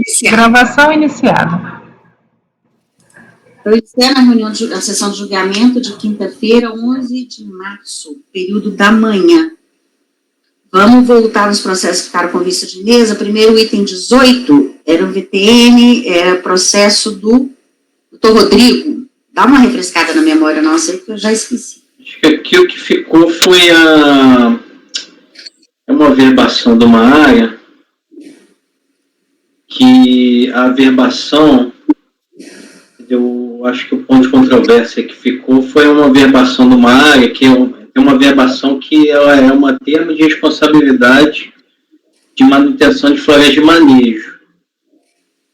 iniciada. Gravação iniciada. Eu encerro a sessão de julgamento de quinta-feira, 11 de março, período da manhã. Vamos voltar aos processos que ficaram com vista de mesa. Primeiro, o item 18, era o VTN, era processo do doutor Rodrigo. Dá uma refrescada na memória nossa aí, que eu já esqueci. Acho que aqui o que ficou foi uma averbação de uma área, que a averbação, eu acho que o ponto de controvérsia que ficou foi uma averbação de uma área, que é uma averbação que ela é uma termo de responsabilidade de manutenção de florestas de manejo.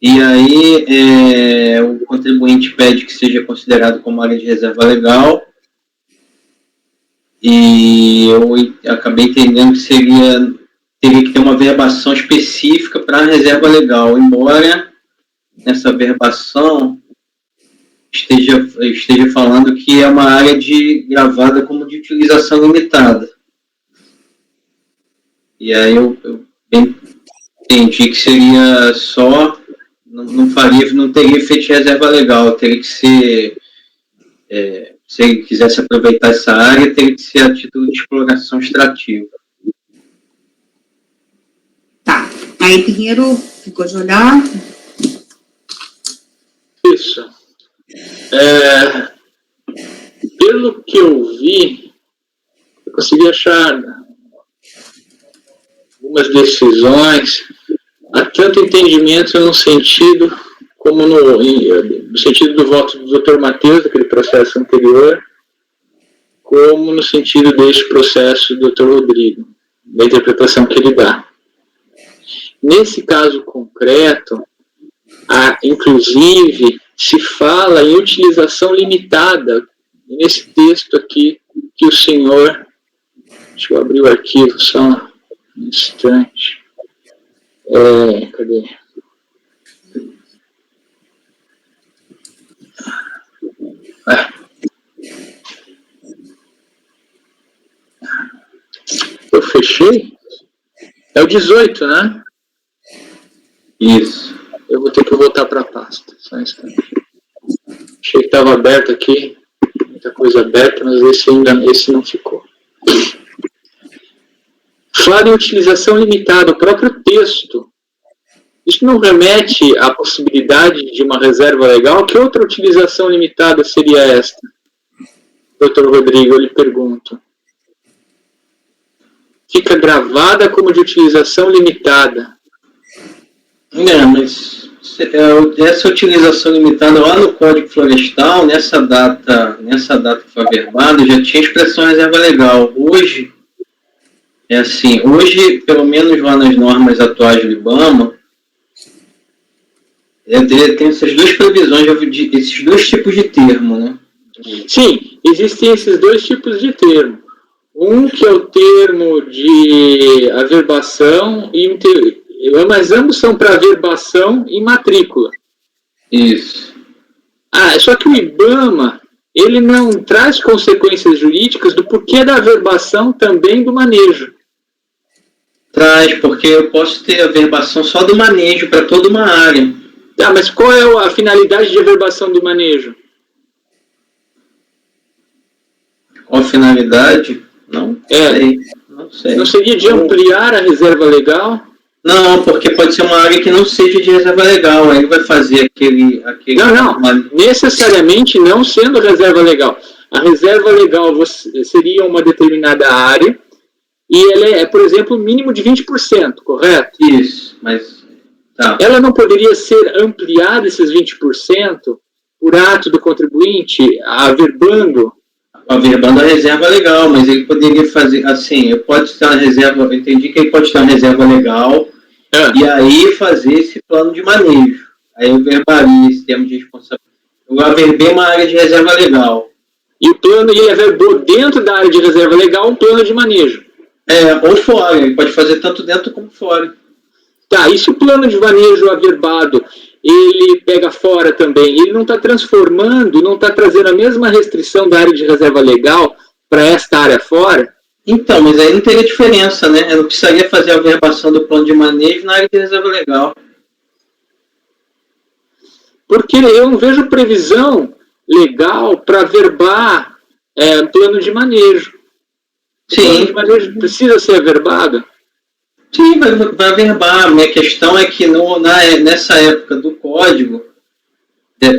E aí o contribuinte pede que seja considerado como área de reserva legal, e eu acabei entendendo que teria que ter uma verbação específica para a reserva legal, embora nessa verbação esteja falando que é uma área gravada como de utilização limitada. E aí eu entendi que seria só, não teria efeito de reserva legal, teria que ser, se ele quisesse aproveitar essa área, teria que ser a título de exploração extrativa. Tá, aí Pinheiro ficou de olhar. Isso. Pelo que eu vi, eu consegui achar algumas decisões, há tanto entendimento no sentido, como no sentido do voto do Dr. Matheus, daquele processo anterior, como no sentido deste processo do Dr. Rodrigo, da interpretação que ele dá. Nesse caso concreto, inclusive, se fala em utilização limitada, nesse texto aqui, que o senhor... Deixa eu abrir o arquivo só um instante. Cadê? Eu fechei? É o 18, né? Isso. Eu vou ter que voltar para a pasta. Só um instante. Achei que estava aberto aqui. Muita coisa aberta, mas esse não ficou. Fala em utilização limitada, o próprio texto. Isso não remete à possibilidade de uma reserva legal? Que outra utilização limitada seria esta? Dr. Rodrigo, eu lhe pergunto. Fica gravada como de utilização limitada. Mas essa utilização limitada lá no Código Florestal, nessa data que foi averbada, já tinha expressão reserva legal. Hoje, pelo menos lá nas normas atuais do IBAMA, tem essas duas previsões, esses dois tipos de termo, né? Sim, existem esses dois tipos de termo. Um que é o termo de averbação, mas ambos são para averbação e matrícula. Isso. Só que o IBAMA, ele não traz consequências jurídicas do porquê da averbação também do manejo. Traz, porque eu posso ter averbação só do manejo para toda uma área. Tá, mas qual é a finalidade de averbação do manejo? Qual a finalidade? Não sei. Não sei. Não seria de ampliar a reserva legal? Não, porque pode ser uma área que não seja de reserva legal. Aí ele vai fazer aquele... Não. Necessariamente não sendo reserva legal. A reserva legal seria uma determinada área e ela é, por exemplo, mínimo de 20%, correto? Isso, mas... Tá. Ela não poderia ser ampliada, esses 20%, por ato do contribuinte, averbando a reserva legal, mas ele poderia fazer assim, eu entendi que ele pode estar na reserva legal e aí fazer esse plano de manejo. Aí eu verbaria esse termo de responsabilidade. Eu averbei uma área de reserva legal. E o plano, ele averbou dentro da área de reserva legal um plano de manejo. Ou fora, ele pode fazer tanto dentro como fora. Tá, e se o plano de manejo averbado, ele pega fora também, ele não está transformando, não está trazendo a mesma restrição da área de reserva legal para esta área fora? Então, mas aí não teria diferença, né? Eu não precisaria fazer a averbação do plano de manejo na área de reserva legal. porque eu não vejo previsão legal para verbar plano de manejo. O plano de manejo precisa ser averbado? Sim, vai averbar. Minha questão é que nessa época do código,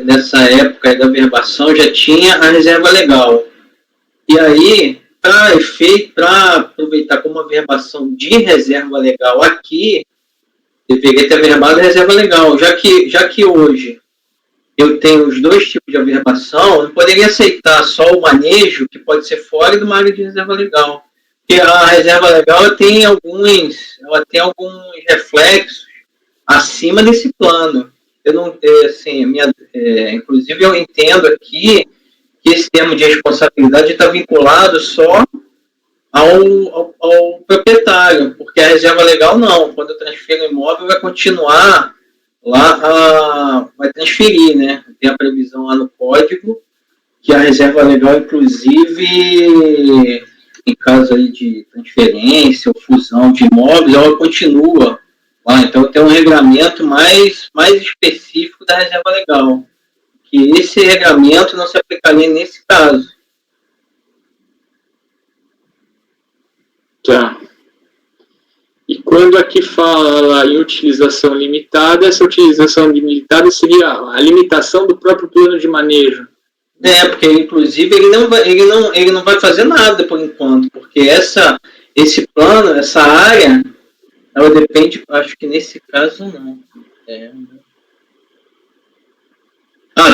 nessa época da averbação, já tinha a reserva legal. E aí, para aproveitar como averbação de reserva legal aqui, deveria ter averbado a reserva legal. Já que hoje eu tenho os dois tipos de averbação, eu não poderia aceitar só o manejo, que pode ser fora de uma área de reserva legal. Porque a reserva legal ela tem alguns reflexos acima desse plano. Eu não, assim, inclusive eu entendo aqui que esse termo de responsabilidade está vinculado só ao proprietário, porque a reserva legal não. Quando eu transfiro o imóvel, vai continuar lá, vai transferir, né? Tem a previsão lá no código que a reserva legal, inclusive, em caso aí de transferência ou fusão de imóveis, ela continua lá. Então, tem um regulamento mais específico da reserva legal, que esse regulamento não se aplicaria nesse caso. Tá. E quando aqui fala em utilização limitada, essa utilização limitada seria a limitação do próprio plano de manejo. Porque inclusive ele não vai fazer nada por enquanto, porque esse plano, essa área, ela depende, acho que nesse caso não.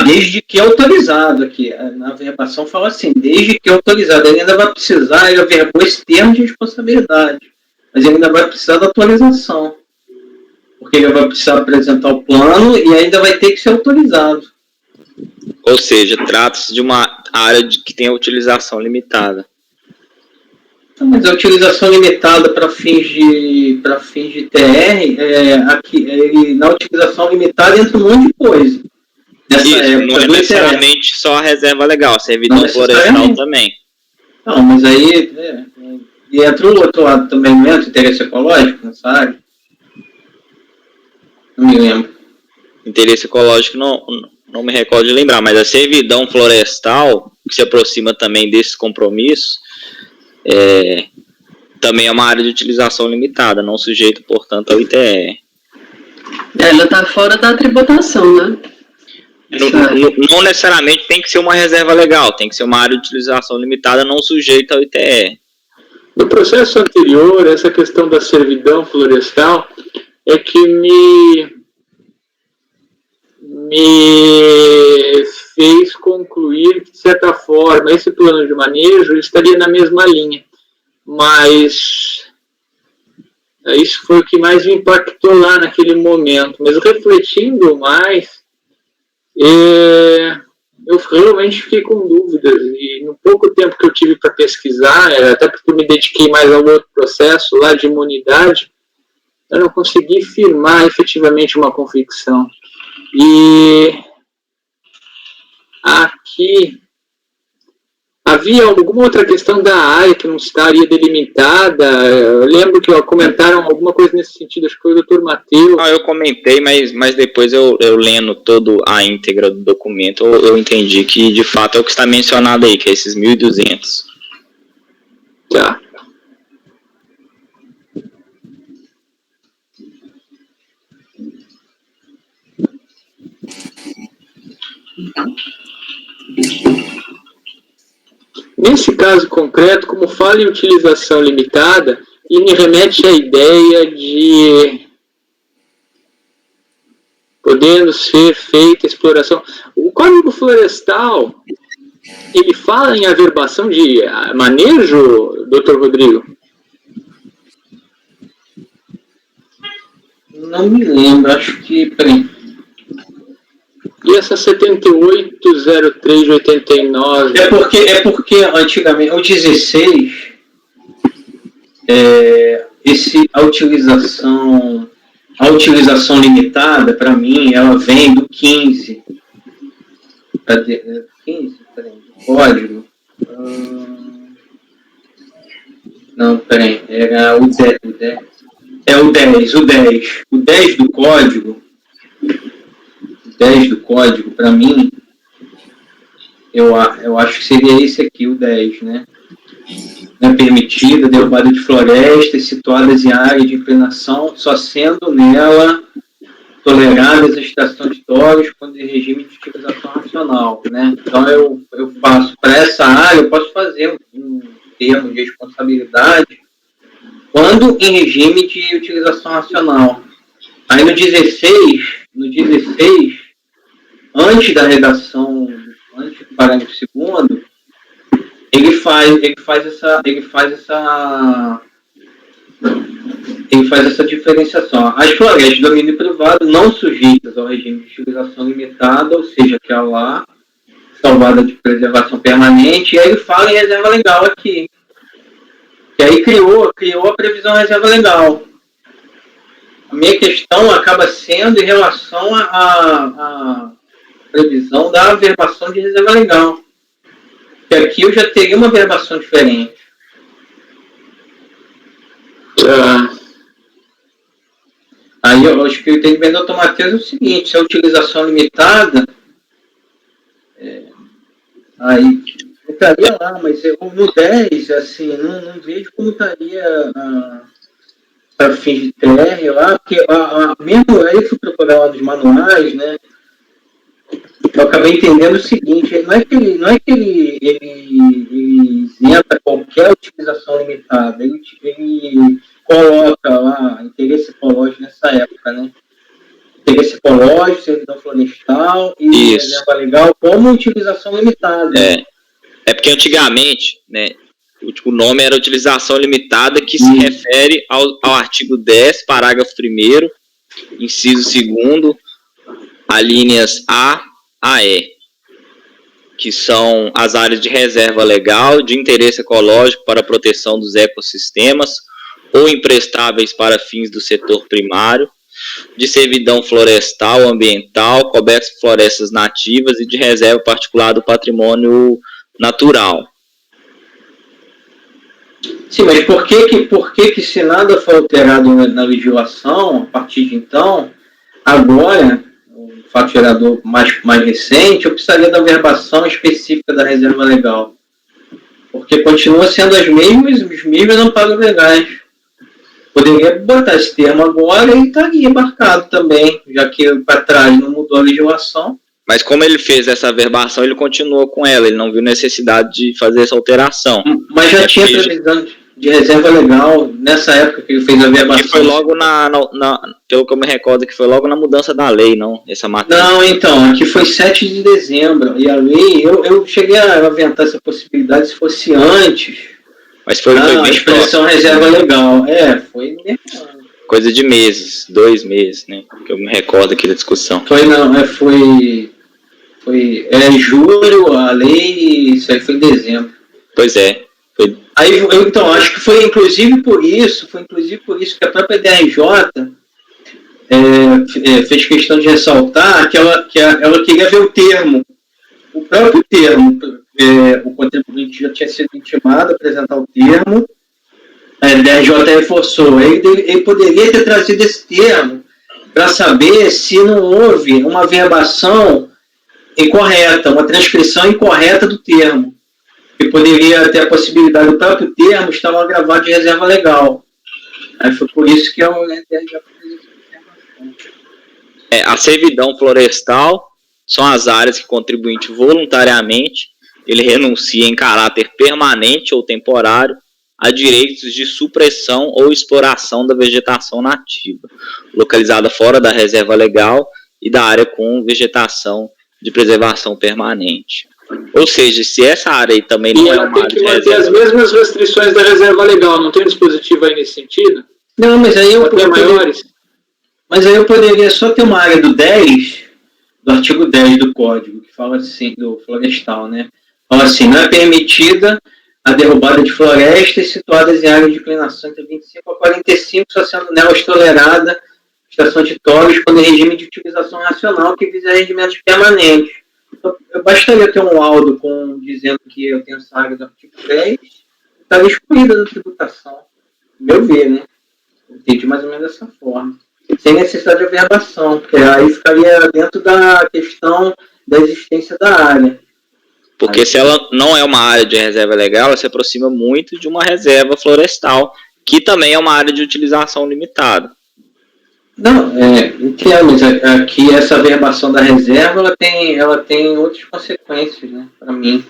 Desde que é autorizado aqui. Na averbação fala assim, desde que é autorizado. Ele ainda vai precisar, ele averbou esse termo de responsabilidade, mas ele ainda vai precisar da atualização. Porque ele vai precisar apresentar o plano e ainda vai ter que ser autorizado. Ou seja, trata-se de uma área que tem a utilização limitada. Mas a utilização limitada para fins de TR, aqui, na utilização limitada entra um monte de coisa. Isso, não é necessariamente só a reserva legal, a servidão florestal também. Não, mas aí e entra o outro lado também, não entra o interesse ecológico nessa área? Não me lembro. Interesse ecológico não me recordo de lembrar, mas a servidão florestal, que se aproxima também desses compromissos, também é uma área de utilização limitada, não sujeita, portanto, ao ITR. Ela está fora da tributação, né? Não necessariamente tem que ser uma reserva legal, tem que ser uma área de utilização limitada não sujeita ao ITR. No processo anterior, essa questão da servidão florestal é que me fez concluir que, de certa forma, esse plano de manejo estaria na mesma linha. Mas isso foi o que mais me impactou lá naquele momento. Mas refletindo mais, eu realmente fiquei com dúvidas. E no pouco tempo que eu tive para pesquisar, até porque eu me dediquei mais ao outro processo lá de imunidade, eu não consegui firmar efetivamente uma convicção. E aqui havia alguma outra questão da área que não estaria delimitada. Eu lembro que comentaram alguma coisa nesse sentido, acho que foi o Dr. Matheus. Eu comentei, mas depois eu lendo toda a íntegra do documento, eu entendi que de fato é o que está mencionado aí, que é esses 1.200. Tá. Nesse caso concreto, como fala em utilização limitada, ele me remete à ideia de podendo ser feita exploração. O Código Florestal, ele fala em averbação de manejo, Dr. Rodrigo? Não me lembro, acho que... Peraí. E essa 7803 de 89? É porque antigamente, o 16, a utilização limitada, para mim, ela vem do 15. 15? Peraí, do código. Não, peraí, era o 10. É o 10. O 10 do código. 10 do código, para mim, eu acho que seria esse aqui, o 10, né? Não é permitida a derrubada de florestas situadas em área de inclinação, só sendo nela toleradas a extração de toros quando em regime de utilização racional, né? Então eu faço para essa área, eu posso fazer um termo de responsabilidade quando em regime de utilização racional. Aí no 16, antes da redação, antes do parágrafo 2º, ele faz essa diferenciação. As florestas de domínio privado não sujeitas ao regime de utilização limitada, ou seja, aquela lá, salvada de preservação permanente, e aí ele fala em reserva legal aqui. E aí criou a previsão reserva legal. A minha questão acaba sendo em relação à previsão da averbação de reserva legal. Que aqui eu já teria uma averbação diferente. Aí eu acho que o entendimento do automatismo é o seguinte: se a utilização limitada, aí estaria lá, mas no 10, assim, não vejo como estaria para fins de TR lá, porque mesmo aí eu fui procurar lá nos manuais, né? Eu acabei entendendo o seguinte: não é que ele isenta qualquer utilização limitada, ele coloca lá interesse ecológico nessa época, né? Interesse ecológico, servidão florestal e reserva legal como utilização limitada. É porque antigamente, né, o nome era utilização limitada, que se refere ao artigo 10, parágrafo 1º, inciso 2º, alíneas A a E, que são as áreas de reserva legal, de interesse ecológico para a proteção dos ecossistemas ou imprestáveis para fins do setor primário, de servidão florestal, ambiental, cobertas por florestas nativas e de reserva particular do patrimônio natural. Sim, mas por que se nada foi alterado na legislação, a partir de então, agora, o fato gerador mais recente, eu precisaria da verbação específica da reserva legal? Porque continua sendo os mesmos amparos legais. Poderia botar esse termo agora e estaria marcado também, já que para trás não mudou a legislação. Mas como ele fez essa verbação, ele continuou com ela, ele não viu necessidade de fazer essa alteração. Mas já tinha previsão de reserva legal nessa época que ele fez a verbação. Que foi logo pelo que eu me recordo, que foi logo na mudança da lei, não? Essa matéria. Não, então, aqui foi 7 de dezembro, e a lei, eu cheguei a aventar essa possibilidade se fosse antes. Mas foi a expressão reserva legal. Foi coisa de meses, 2 meses, né? Que eu me recordo aqui da discussão. Foi em julho, a lei, isso aí foi em dezembro. Pois é. Aí, então, acho que foi inclusive por isso que a própria DRJ fez questão de ressaltar que ela queria ver o próprio termo. O contribuinte já tinha sido intimado a apresentar o termo, a DRJ reforçou. Ele poderia ter trazido esse termo para saber se não houve uma verbação incorreta, uma transcrição incorreta do termo, que poderia ter a possibilidade do próprio termo estar lá gravado de reserva legal. Aí foi por isso que a DRJ fez essa a servidão florestal são as áreas que o contribuinte voluntariamente ele renuncia em caráter permanente ou temporário a direitos de supressão ou exploração da vegetação nativa, localizada fora da reserva legal e da área com vegetação de preservação permanente. Ou seja, se essa área aí também não é uma área de reserva... tem que manter as mesmas restrições da reserva legal, não tem dispositivo aí nesse sentido? Não, mas aí eu poderia só ter uma área do 10, do artigo 10 do Código, que fala assim, do florestal, né? Fala assim: não é permitida a derrubada de florestas situadas em áreas de inclinação entre 25 a 45, só sendo nelas tolerada a extração de toros quando em regime de utilização racional que visa rendimentos permanentes. Então, eu bastaria ter um laudo dizendo que eu tenho essa área do artigo 10, estaria excluída da tributação. Meu ver, né? Eu entendi mais ou menos dessa forma. sem necessidade de averbação, porque aí ficaria dentro da questão da existência da área. Porque se ela não é uma área de reserva legal, ela se aproxima muito de uma reserva florestal, que também é uma área de utilização limitada. Não, entendo, mas aqui essa averbação da reserva, ela tem outras consequências, né, para mim.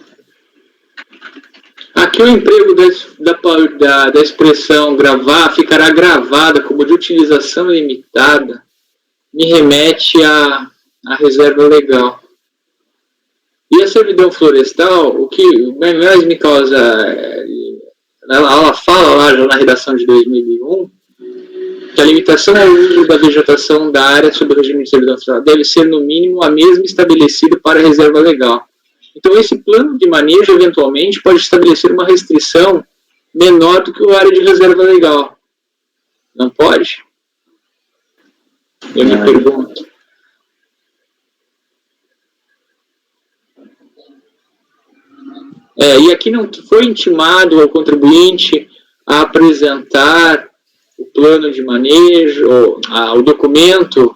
Aqui o emprego da expressão gravar ficará gravada como de utilização limitada, me remete à reserva legal. E a servidão florestal, o que mais me causa... Ela fala lá já na redação de 2001 que a limitação ao uso da vegetação da área sob o regime de servidão florestal deve ser, no mínimo, a mesma estabelecida para a reserva legal. Então, esse plano de manejo, eventualmente, pode estabelecer uma restrição menor do que a área de reserva legal. Não pode? Eu me pergunto. E aqui não foi intimado ao contribuinte a apresentar o plano de manejo, o documento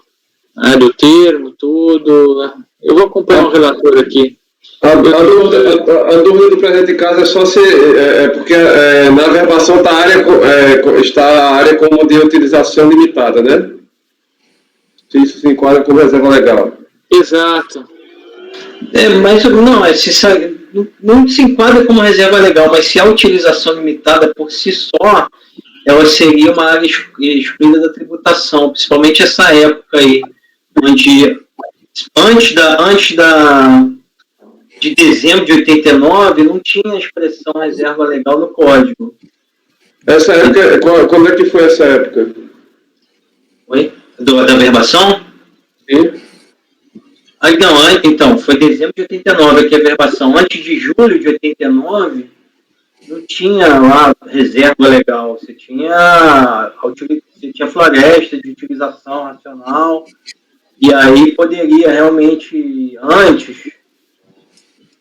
do termo, tudo. Eu vou acompanhar o relator aqui. A dúvida do presente caso é só se... porque na averbação está a área como de utilização limitada, né? Se isso se enquadra como reserva legal. Exato. Mas não se enquadra como reserva legal, mas se a utilização limitada por si só, ela seria uma área excluída da tributação, principalmente essa época aí, onde de dezembro de 89 não tinha a expressão reserva legal no código. Essa época, quando é que foi essa época? Oi? Da averbação? Sim. Então, foi dezembro de 89 aqui a averbação. Antes de julho de 89, não tinha lá reserva legal. Você tinha floresta de utilização racional, e aí poderia realmente, antes,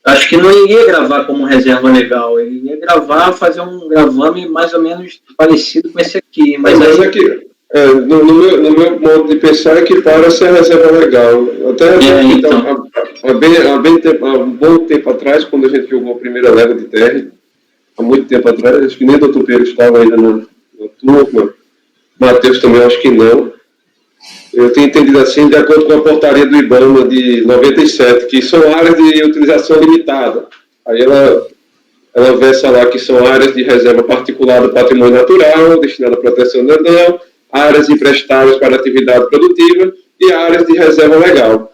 acho que não iria gravar como reserva legal, ele ia fazer um gravame mais ou menos parecido com esse aqui. Mas aqui... no meu modo de pensar, é que para ser reserva legal. Até há um bom tempo atrás, quando a gente jogou a primeira leva de terra, há muito tempo atrás, acho que nem o Dr. Pedro estava ainda na turma, Matheus também acho que não. Eu tenho entendido assim, de acordo com a portaria do IBAMA de 97, que são áreas de utilização limitada. Aí ela versa lá que são áreas de reserva particular do patrimônio natural, destinada à proteção do leão, áreas emprestáveis para atividade produtiva e áreas de reserva legal.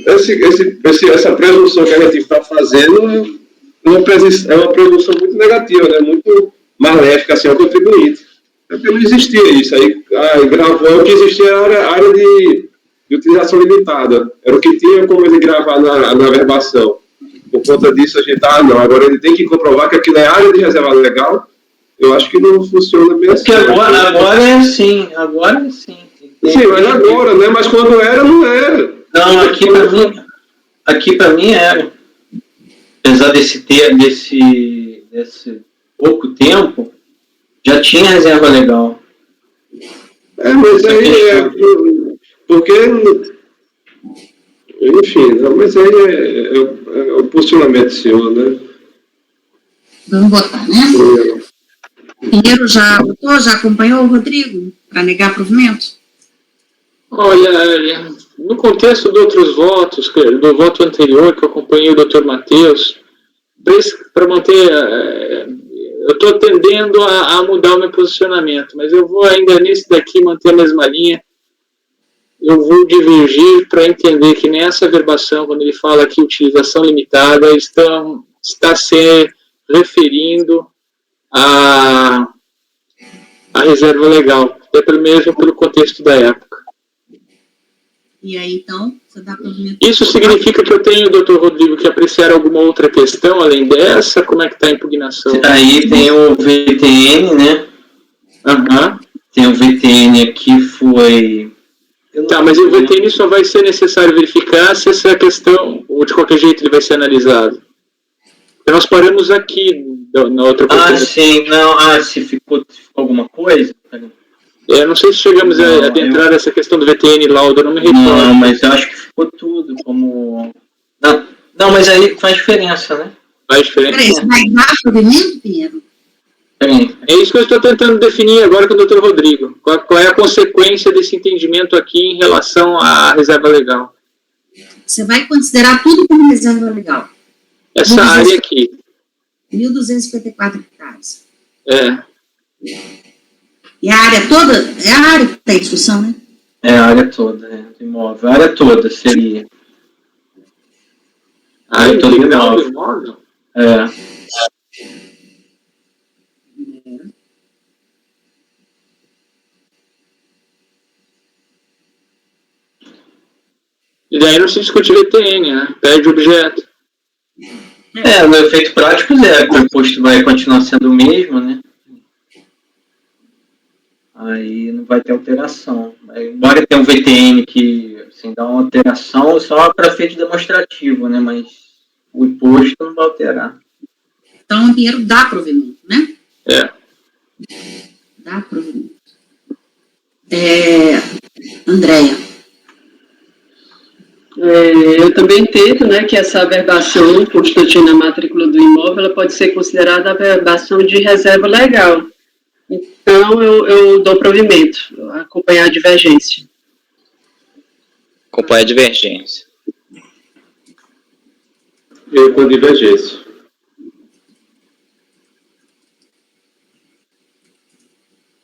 Essa presunção que a gente está fazendo é uma presunção muito negativa, né? Muito maléfica assim, ao contribuinte. Porque não existia isso. Aí gravou que existia a área de utilização limitada. Era o que tinha como ele gravar na averbação. Por conta disso, a gente não. Agora ele tem que comprovar que aquilo é área de reserva legal. Eu acho que não funciona bem assim. Porque agora é assim. Agora é sim. Sim, mas agora, né? Mas quando era, não era. Não, aqui pra mim era. Apesar desse pouco tempo, já tinha reserva legal. Mas aí porque... Enfim, mas aí é o posicionamento seu, né? Vamos votar, né? Pinheiro já votou, já acompanhou o Rodrigo para negar provimento? Olha, no contexto de outros votos, do voto anterior que eu acompanhei o Dr. Matheus, para manter, eu estou tendendo a mudar o meu posicionamento, mas eu vou ainda nesse daqui manter a mesma linha. Eu vou divergir para entender que nessa averbação, quando ele fala que utilização limitada, está se referindo a reserva legal, até mesmo pelo contexto da época. E aí, então, você dá provimento? Isso significa que eu tenho, doutor Rodrigo, que apreciar alguma outra questão além dessa? Como é que está a impugnação? Aí tem o VTN, né? Tem o VTN aqui, foi... Tá, mas o VTN só vai ser necessário verificar se essa questão, ou de qualquer jeito, ele vai ser analisado. Então, nós paramos aqui na outra oportunidade. Sim, não. Se ficou alguma coisa? Eu não sei se chegamos a adentrar essa questão do VTN laudo, eu não me recordo. Não, mas eu acho que ficou tudo como... Não, mas aí faz diferença, né? Faz diferença. Peraí, você vai dar provimento, Pinheiro? É isso que eu estou tentando definir agora com o Dr. Rodrigo. Qual é a consequência desse entendimento aqui em relação à reserva legal? Você vai considerar tudo como reserva legal. Essa área aqui. 1.254 hectares. É. E a área toda, é a área que está em discussão, né? É a área toda, do imóvel. A área toda seria. A área integral do imóvel? É. E daí não se discute VTN, né? Perde o objeto. No efeito prático, o imposto vai continuar sendo o mesmo, né? Aí não vai ter alteração. Embora tenha um VTN que assim, dá uma alteração só para efeito demonstrativo, né? Mas o imposto não vai alterar. Então, o Pinheiro dá provimento, né? É. Dá provimento. Andréia. Eu também entendo, né, que essa averbação constitutiva na matrícula do imóvel ela pode ser considerada averbação de reserva legal. Então, eu dou provimento, acompanhar a divergência. Acompanha a divergência. Eu com divergência.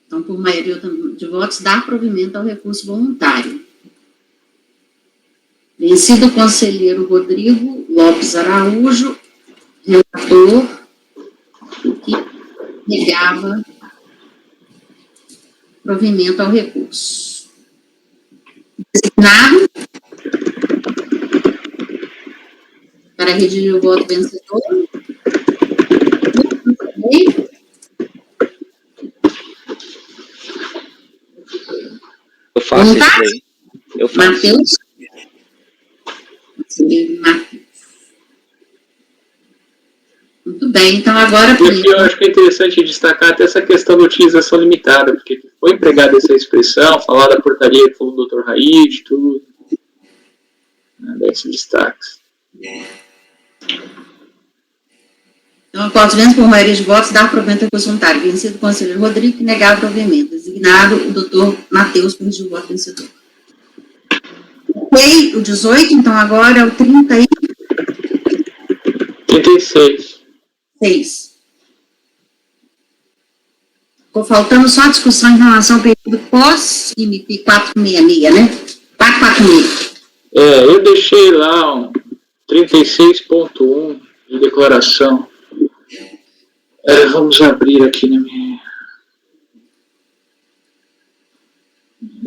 Então, por maioria de votos, dá provimento ao recurso voluntário. Vencido o conselheiro Rodrigo Lopes Araújo, relator, que negava provimento ao recurso. Designado para redigir o voto vencedor. Eu faço isso aí. Eu faço. Matheus. Muito bem, então agora... E aqui eu acho que é interessante destacar até essa questão da utilização limitada, porque foi empregada essa expressão, falar da portaria que falou o Dr. Raid, tudo. Dá esse destaque. Então, após por maioria de votos, dá provimento ao recurso voluntário. Vencido o conselheiro Rodrigo, que negava o provimento. Designado o doutor Matheus, que redigiu o voto vencedor. Ok, o 18, então agora é o 36. 6. Ficou faltando só a discussão em relação ao período pós-MP 466, né? 446. Eu deixei lá um 36.1 de declaração. Vamos abrir aqui na minha...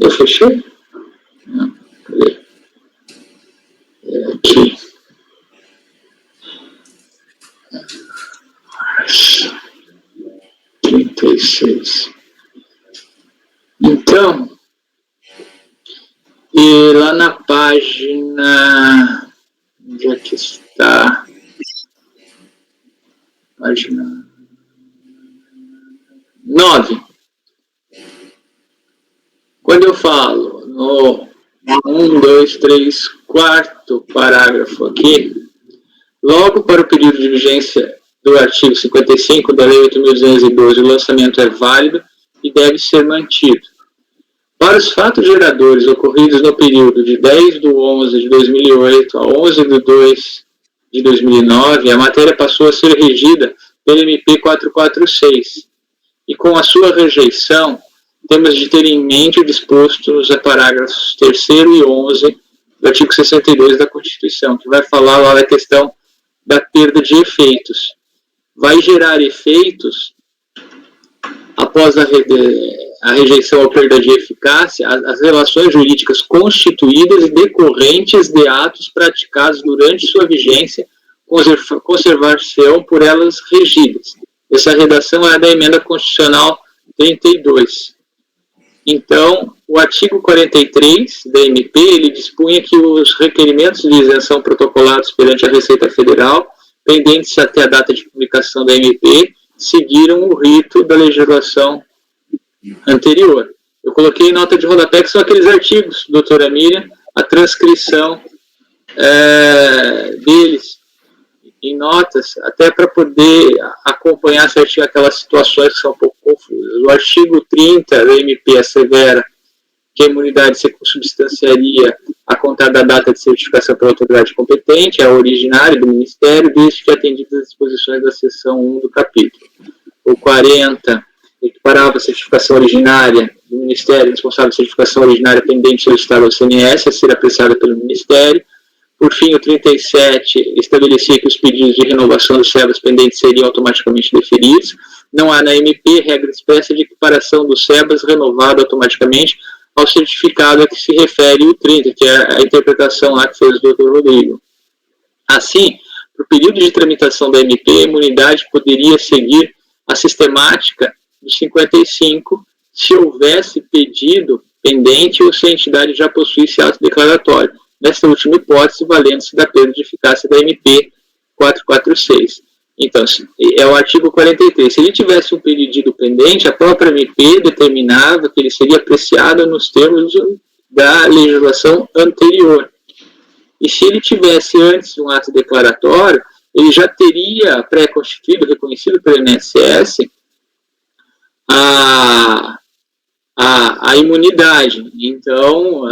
Eu fechei? Não, cadê? Aqui. 36. Então, e lá na página, onde é que está? Página 9. Quando eu falo no 1, 2, 3, quarto parágrafo aqui, logo para o período de vigência do artigo 55 da Lei 8.212, o lançamento é válido e deve ser mantido. Para os fatos geradores ocorridos no período de 10/11 de 2008 a 11/2 de 2009, a matéria passou a ser regida pelo MP 446. E com a sua rejeição, temos de ter em mente o disposto nos parágrafos 3º e 11 do artigo 62 da Constituição, que vai falar lá da questão da perda de efeitos. Vai gerar efeitos após a rejeição ou perda de eficácia, as relações jurídicas constituídas e decorrentes de atos praticados durante sua vigência conservar-se-ão por elas regidas. Essa redação é da Emenda Constitucional 32. Então, o artigo 43 da MP, ele dispunha que os requerimentos de isenção protocolados perante a Receita Federal, pendentes até a data de publicação da MP, seguiram o rito da legislação anterior. Eu coloquei nota de rodapé, que são aqueles artigos, doutora Miriam, a transcrição deles em notas, até para poder acompanhar certinho aquelas situações que são um pouco confusas. O artigo 30 da MP assevera que a imunidade se consubstanciaria a contar da data de certificação pela autoridade competente, a originária do Ministério, desde que atendidas as disposições da seção 1 do capítulo. O 40 equiparava a certificação originária do Ministério, responsável de certificação originária pendente solicitada ao CNS, a ser apreciada pelo Ministério. Por fim, o 37 estabelecia que os pedidos de renovação dos SEBAS pendentes seriam automaticamente deferidos. Não há na MP regra expressa de equiparação dos SEBAS renovado automaticamente ao certificado a que se refere o 30, que é a interpretação lá que fez o Dr. Rodrigo. Assim, para o período de tramitação da MP, a imunidade poderia seguir a sistemática de 55 se houvesse pedido pendente ou se a entidade já possuísse ato declaratório. Nessa última hipótese, valendo-se da perda de eficácia da MP 446. Então, é o artigo 43. Se ele tivesse um pedido pendente, a própria MP determinava que ele seria apreciado nos termos da legislação anterior. E se ele tivesse antes um ato declaratório, ele já teria pré-constituído, reconhecido pelo INSS, a imunidade. Então,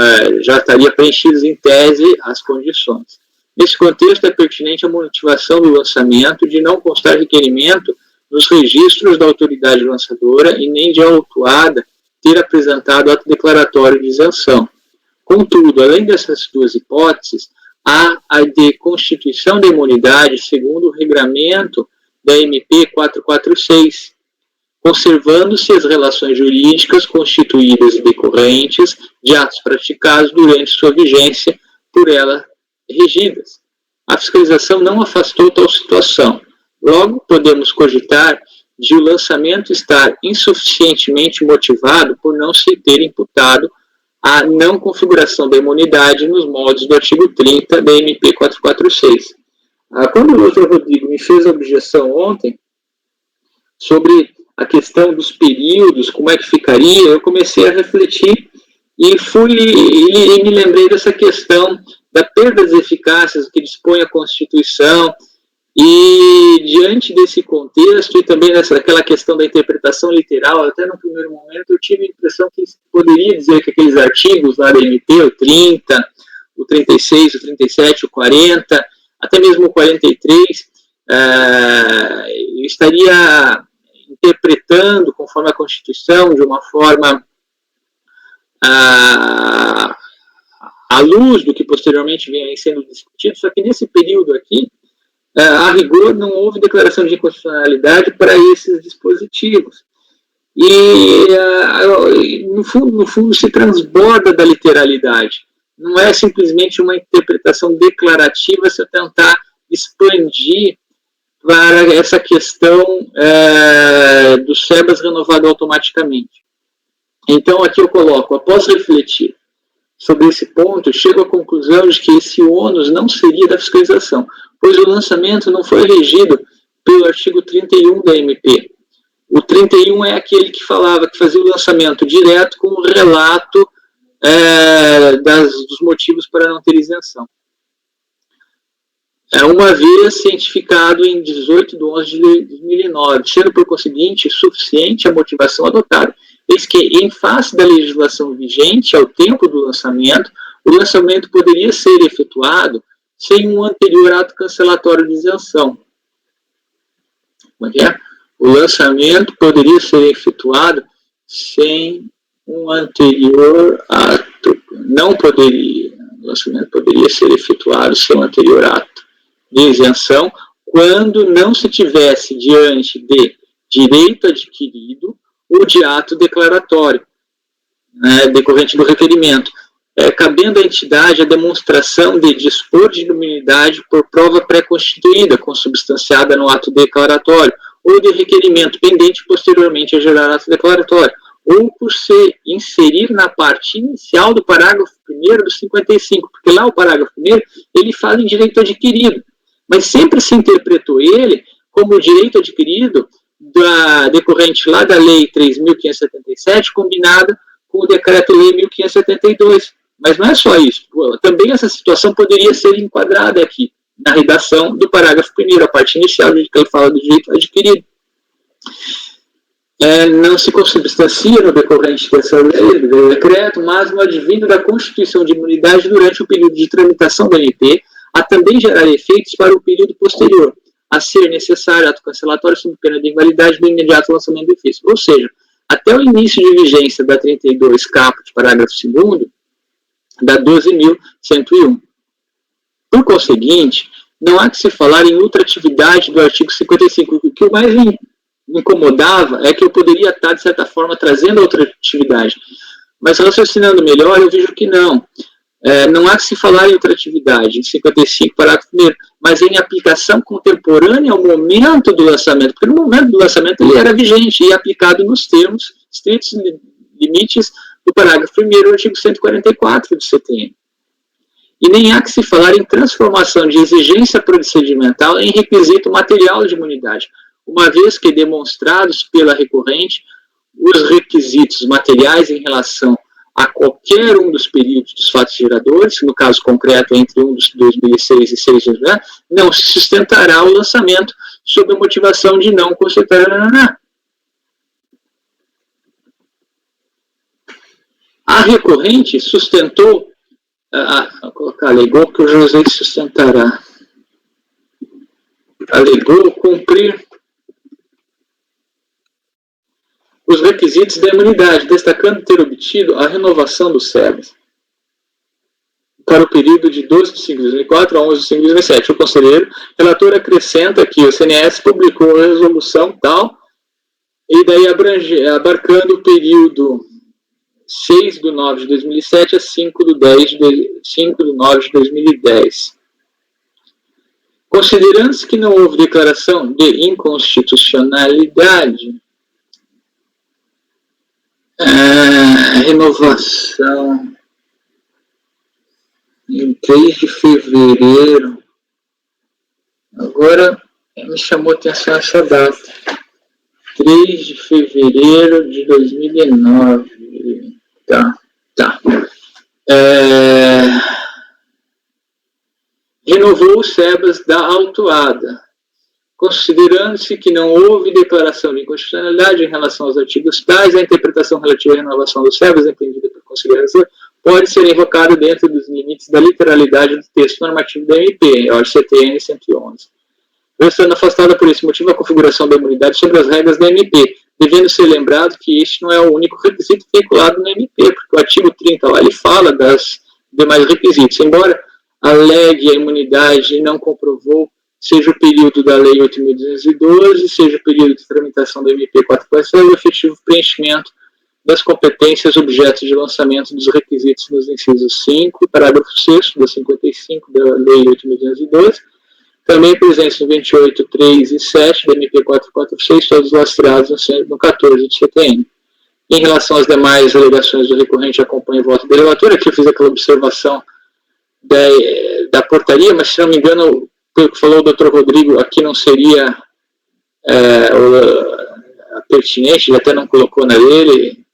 já estaria preenchidas em tese as condições. Nesse contexto, é pertinente a motivação do lançamento de não constar requerimento nos registros da autoridade lançadora e nem de autuada ter apresentado ato declaratório de isenção. Contudo, além dessas duas hipóteses, há a de constituição da imunidade segundo o regramento da MP 446, conservando-se as relações jurídicas constituídas e decorrentes de atos praticados durante sua vigência por ela regidas. A fiscalização não afastou tal situação. Logo, podemos cogitar de o lançamento estar insuficientemente motivado por não se ter imputado a não configuração da imunidade nos moldes do artigo 30 da MP 446. Quando o Dr. Rodrigo me fez a objeção ontem sobre a questão dos períodos, como é que ficaria, eu comecei a refletir e me lembrei dessa questão da perda das eficácias que dispõe a Constituição, e diante desse contexto e também daquela questão da interpretação literal, até no primeiro momento eu tive a impressão que poderia dizer que aqueles artigos lá da MP, o 30, o 36, o 37, o 40, até mesmo o 43, estaria interpretando conforme a Constituição de uma forma à luz do que posteriormente vem sendo discutido, só que nesse período aqui, a rigor, não houve declaração de inconstitucionalidade para esses dispositivos. E, no fundo, se transborda da literalidade. Não é simplesmente uma interpretação declarativa se eu tentar expandir para essa questão do SEBAS renovado automaticamente. Então, aqui eu coloco, após refletir sobre esse ponto, chego à conclusão de que esse ônus não seria da fiscalização, pois o lançamento não foi regido pelo artigo 31 da MP. O 31 é aquele que falava que fazia o lançamento direto com o relato dos motivos para não ter isenção. Uma vez cientificado em 18 de 11 de 2009, sendo, por conseguinte, suficiente a motivação adotada, eis que, em face da legislação vigente ao tempo do lançamento, o lançamento poderia ser efetuado sem um anterior ato cancelatório de isenção. Como é? O lançamento poderia ser efetuado sem um anterior ato. Não poderia. O lançamento poderia ser efetuado sem um anterior ato de isenção quando não se tivesse diante de direito adquirido ou de ato declaratório, decorrente do requerimento, cabendo à entidade a demonstração de dispor de imunidade por prova pré-constituída, consubstanciada no ato declaratório, ou de requerimento pendente posteriormente a gerar ato declaratório, ou por se inserir na parte inicial do parágrafo 1º do 55, porque lá o parágrafo 1º, ele fala em direito adquirido, mas sempre se interpretou ele como direito adquirido decorrente lá da Lei 3.577, combinada com com o Decreto-Lei 1572. Mas não é só isso. Também essa situação poderia ser enquadrada aqui, na redação do parágrafo 1º, a parte inicial, que ele fala do direito adquirido. Não se consubstancia no decorrente dessa lei, do decreto, mas no advindo da constituição de imunidade durante o período de tramitação da MP, a também gerar efeitos para o período posterior, a ser necessário ato cancelatório sob pena de invalidade do imediato lançamento do efeito. Ou seja, até o início de vigência da 32 caput, parágrafo 2º, da 12.101. Por conseguinte, não há que se falar em ultratividade do artigo 55. O que o mais me incomodava é que eu poderia estar, de certa forma, trazendo a ultratividade. Mas raciocinando melhor, eu vejo que não. Não há que se falar em ultratividade, em 55, parágrafo 1º, mas em aplicação contemporânea ao momento do lançamento, porque no momento do lançamento ele era vigente e aplicado nos termos, estritos limites do parágrafo 1º, artigo 144 do CTN. E nem há que se falar em transformação de exigência procedimental em requisito material de imunidade, uma vez que demonstrados pela recorrente os requisitos materiais em relação a qualquer um dos períodos dos fatos geradores, no caso concreto entre 1 de 2006 e 6 de 2009, não se sustentará o lançamento sob a motivação de não constatar. A recorrente sustentou, vou colocar, alegou que o José sustentará, alegou cumprir os requisitos da imunidade, destacando ter obtido a renovação do SEBAS para o período de 12 de 5 de 2004 a 11 de 5 de 2007. O conselheiro relator acrescenta que o CNS publicou a resolução tal, e daí abarcando o período 6 de 9 de 2007 a 5 de 9 de 2010. Considerando-se que não houve declaração de inconstitucionalidade, renovação em 3 de fevereiro. Agora me chamou a atenção essa data. 3 de fevereiro de 2009. Tá. Renovou o SEBAS da autuada, considerando-se que não houve declaração de inconstitucionalidade em relação aos artigos tais, a interpretação relativa à renovação do SEBAS, entendida por consideração, pode ser invocada dentro dos limites da literalidade do texto normativo da MP, o CTN 111. Estando afastada por esse motivo a configuração da imunidade sobre as regras da MP, devendo ser lembrado que este não é o único requisito vinculado na MP, porque o artigo 30 lá ele fala das demais requisitos, embora alegue a imunidade e não comprovou, seja o período da Lei 8.212, seja o período de tramitação da MP 447, o efetivo preenchimento das competências objeto de lançamento dos requisitos nos incisos 5, parágrafo 6º da 55 da Lei 8.212, também presentes no 28, 3 e 7 da MP 446, todos lastreados no 14 do CTN. Em relação às demais alegações do recorrente, acompanha o voto do relator. Aqui eu fiz aquela observação da portaria, mas se não me engano, pelo que falou o Dr. Rodrigo, aqui não seria pertinente, ele até não colocou na dele.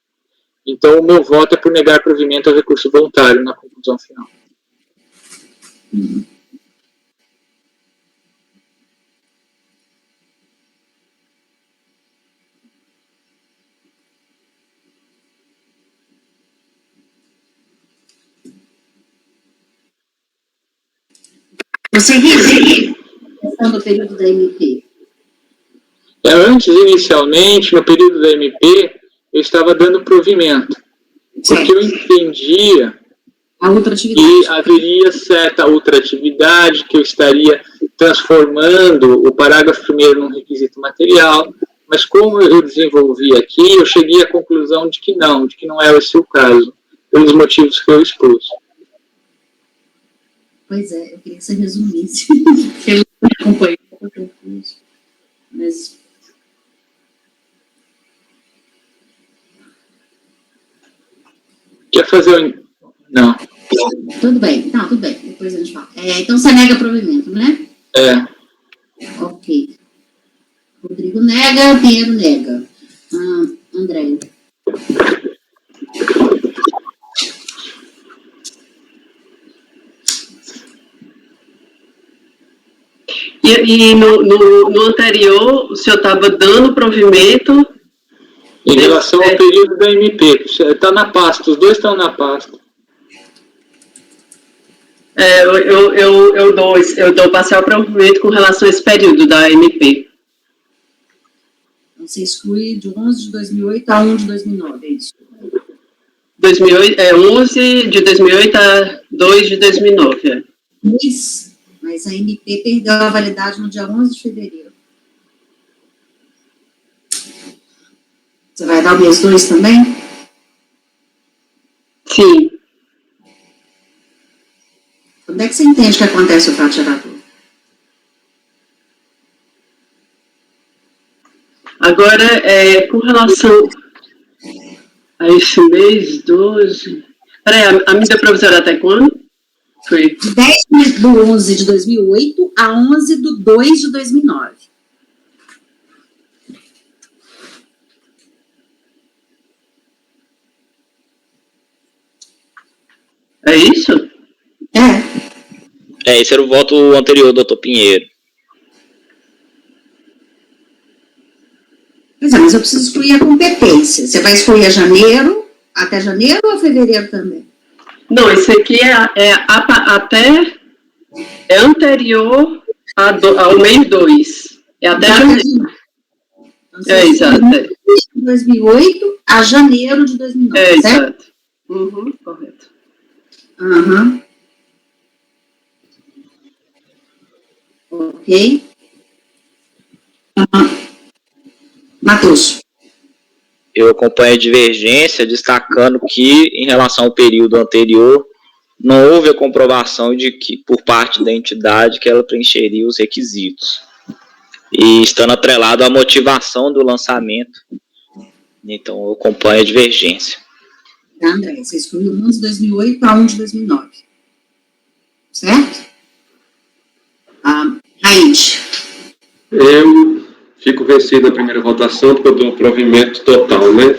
Então, o meu voto é por negar provimento ao recurso voluntário na conclusão final. Você viu a questão do período da MP? Antes, inicialmente, no período da MP, eu estava dando provimento, porque eu entendia que haveria certa ultratividade, que eu estaria transformando o parágrafo 1º num requisito material, mas como eu desenvolvi aqui, eu cheguei à conclusão de que não é esse o caso, pelos motivos que eu expus. Pois é, eu queria que você resumisse. Eu acompanhei o concurso, mas... Quer fazer Não. Tudo bem, depois a gente fala. Então você nega provimento, né? Ok. Rodrigo nega, Pinheiro nega. André. E no anterior, o senhor estava dando provimento... Em relação ao período da MP, está na pasta, os dois estão na pasta. Eu dou parcial provimento com relação a esse período da MP. Então, você exclui de 11 de 2008 a 1 de 2009, é isso? 11 de 2008 a 2 de 2009, é. Mas a MP perdeu a validade no dia 11 de fevereiro. Você vai dar o mês 2 também? Sim. Quando é que você entende que acontece o fato gerador? Agora, com relação a esse mês 12... Peraí, a medida provisória até quando? Foi. De 10 do 11 de 2008 a 11 do 2 de 2009. É isso? Esse era o voto anterior, doutor Pinheiro. Pois é, mas eu preciso excluir a competência. Você vai excluir a janeiro, até janeiro ou fevereiro também? Não, esse aqui é anterior ao mês 2. É até janeiro. Então, Exato. De 2008 a janeiro de 2009, certo? Exato. Correto. Ok. Matheus. Eu acompanho a divergência, destacando que, em relação ao período anterior, não houve a comprovação de que, por parte da entidade, que ela preencheria os requisitos. E estando atrelado à motivação do lançamento, então eu acompanho a divergência. Tá, André, você excluiu 1 de 2008 para 1 de 2009. Certo? Raíde. Eu fico vencido na primeira votação porque eu dou provimento total, né?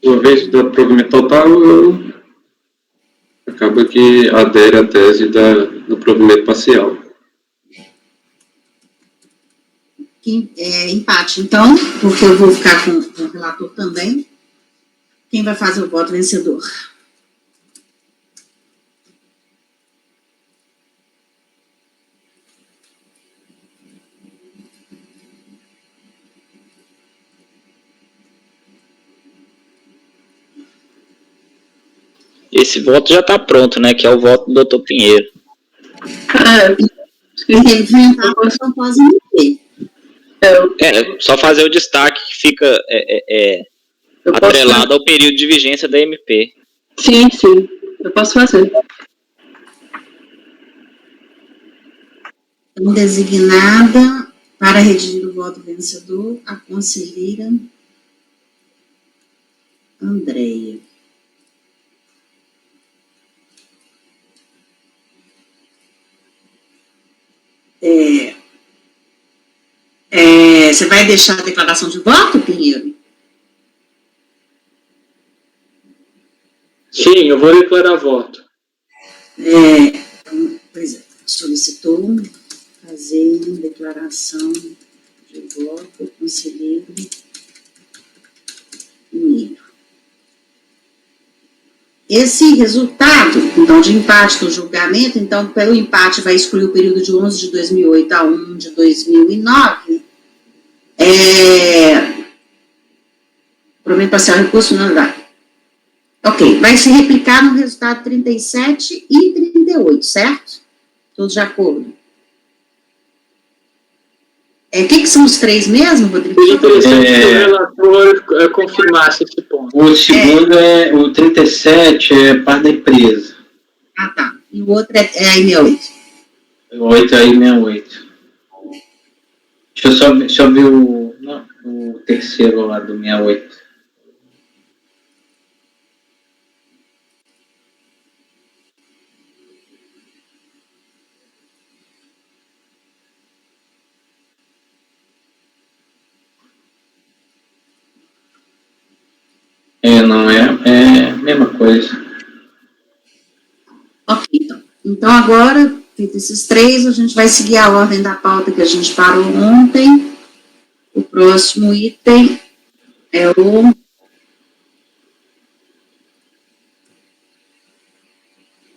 Uma vez que dou provimento total, acaba que adere à tese do provimento parcial. Empate, então, porque eu vou ficar com o relator também. Quem vai fazer o voto vencedor? Esse voto já está pronto, né? Que é o voto do doutor Pinheiro. Então, pós-MP. Só fazer o destaque que fica atrelado ao período de vigência da MP. Sim, eu posso fazer. Então, designada para redigir o voto vencedor, a conselheira Andréia. Você vai deixar a declaração de voto, Pinheiro? Sim, eu vou declarar voto. Pois é, solicitou fazer declaração de voto, conselheiro Pinheiro. Esse resultado, então, de empate do julgamento, então, pelo empate vai excluir o período de 11 de 2008 a 1 de 2009, provimento parcial recurso não dá. Ok, vai se replicar no resultado 37 e 38, certo? Todos de acordo? O que são os três mesmo, Rodrigo? É interessante que o relator confirmasse esse ponto. O segundo o 37, é parte da empresa. Ah, tá. E o outro é a I68. O 8 é a I68. Deixa eu ver o terceiro lá do 68. Não é a mesma coisa. Ok, então. Então, agora, Feito esses 3, a gente vai seguir a ordem da pauta que a gente parou ontem. O próximo item é o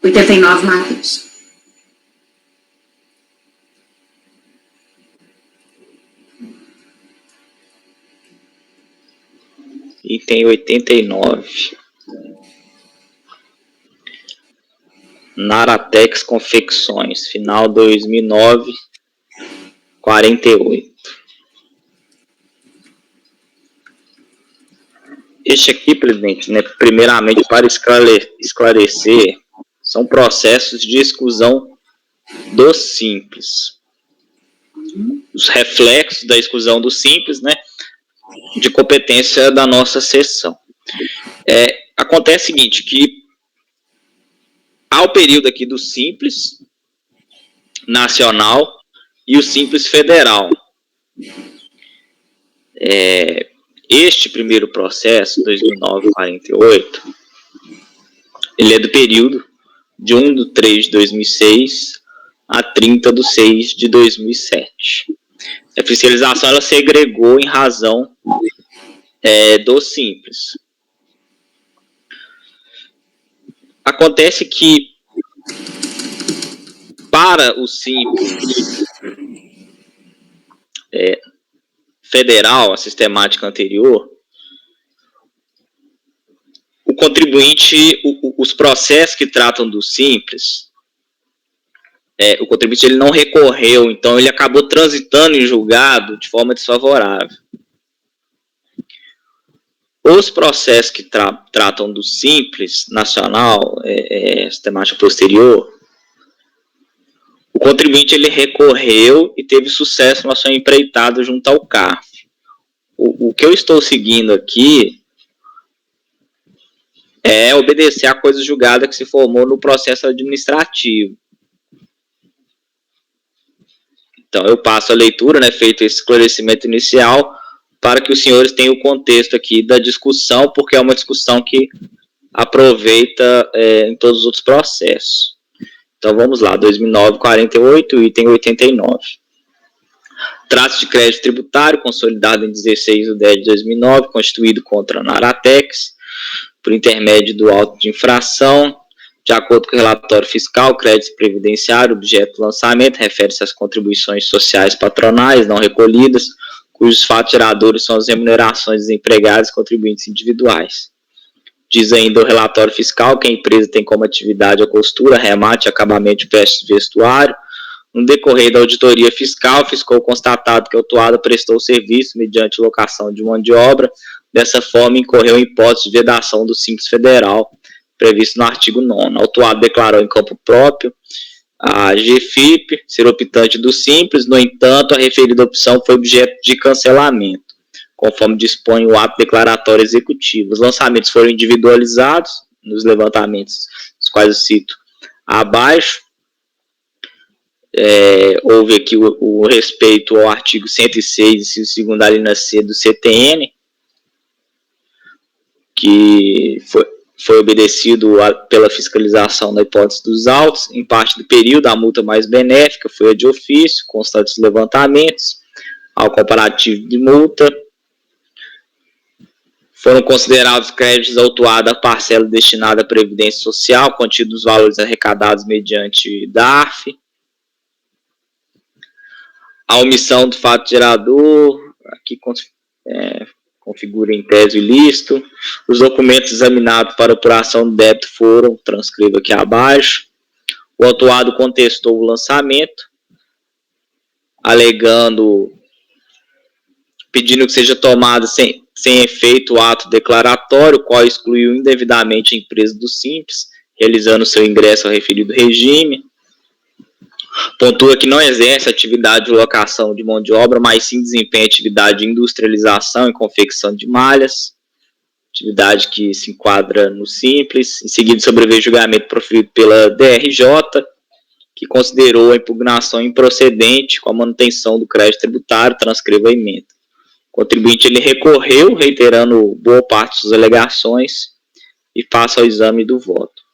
89, Matheus. Item 89. Naratex Confecções, final 2009, 48. Este aqui, presidente, né, primeiramente para esclarecer, são processos de exclusão do Simples. Os reflexos da exclusão do Simples, né, de competência da nossa sessão. Acontece o seguinte, que há o período aqui do Simples Nacional e o Simples Federal. Este primeiro processo, 2009-48, ele é do período de 1/3/2006 a 30/6/2007. A fiscalização ela segregou em razão do Simples. Acontece que, para o Simples federal, a sistemática anterior, o contribuinte, os processos que tratam do Simples, o contribuinte ele não recorreu, então ele acabou transitando em julgado de forma desfavorável. Os processos que tratam do Simples Nacional, sistemática posterior, o contribuinte ele recorreu e teve sucesso na sua empreitada junto ao CARF. O que eu estou seguindo aqui é obedecer a coisa julgada que se formou no processo administrativo. Então, eu passo a leitura, né, feito esse esclarecimento inicial, para que os senhores tenham o contexto aqui da discussão, porque é uma discussão que aproveita em todos os outros processos. Então, vamos lá, 2009-48, item 89. Traço de crédito tributário, consolidado em 16/10/2009, constituído contra a Naratex, por intermédio do auto de infração, de acordo com o relatório fiscal, crédito previdenciário, objeto do lançamento, refere-se às contribuições sociais patronais não recolhidas, cujos fatos geradores são as remunerações dos empregados e contribuintes individuais. Diz ainda o relatório fiscal que a empresa tem como atividade a costura, remate, acabamento de peças de vestuário. No decorrer da auditoria fiscal, ficou constatado que a autuada prestou serviço mediante locação de mão de obra. Dessa forma, incorreu em hipótese de vedação do Simples Federal, previsto no artigo 9º. A autuada declarou em campo próprio a GFIP ser optante do Simples, no entanto, a referida opção foi objeto de cancelamento, conforme dispõe o ato declaratório executivo. Os lançamentos foram individualizados nos levantamentos, os quais eu cito abaixo. Houve aqui o respeito ao artigo 106, inciso 2º da linha C do CTN, que foi obedecido pela fiscalização da hipótese dos autos. Em parte do período, a multa mais benéfica foi a de ofício, constantes levantamentos, ao comparativo de multa. Foram considerados créditos autuados a parcela destinada à Previdência Social, contidos os valores arrecadados mediante DARF. A omissão do fato gerador, aqui configura em tese ilícito. Os documentos examinados para apuração do débito foram, transcrevo aqui abaixo. O autuado contestou o lançamento, pedindo que seja tomado sem efeito o ato declaratório, qual excluiu indevidamente a empresa do Simples, realizando seu ingresso ao referido regime. Pontua que não exerce atividade de locação de mão de obra, mas sim desempenha atividade de industrialização e confecção de malhas, atividade que se enquadra no Simples. Em seguida, sobreveio o julgamento proferido pela DRJ, que considerou a impugnação improcedente com a manutenção do crédito tributário, transcreva a emenda. O contribuinte ele recorreu, reiterando boa parte das alegações, e passa ao exame do voto.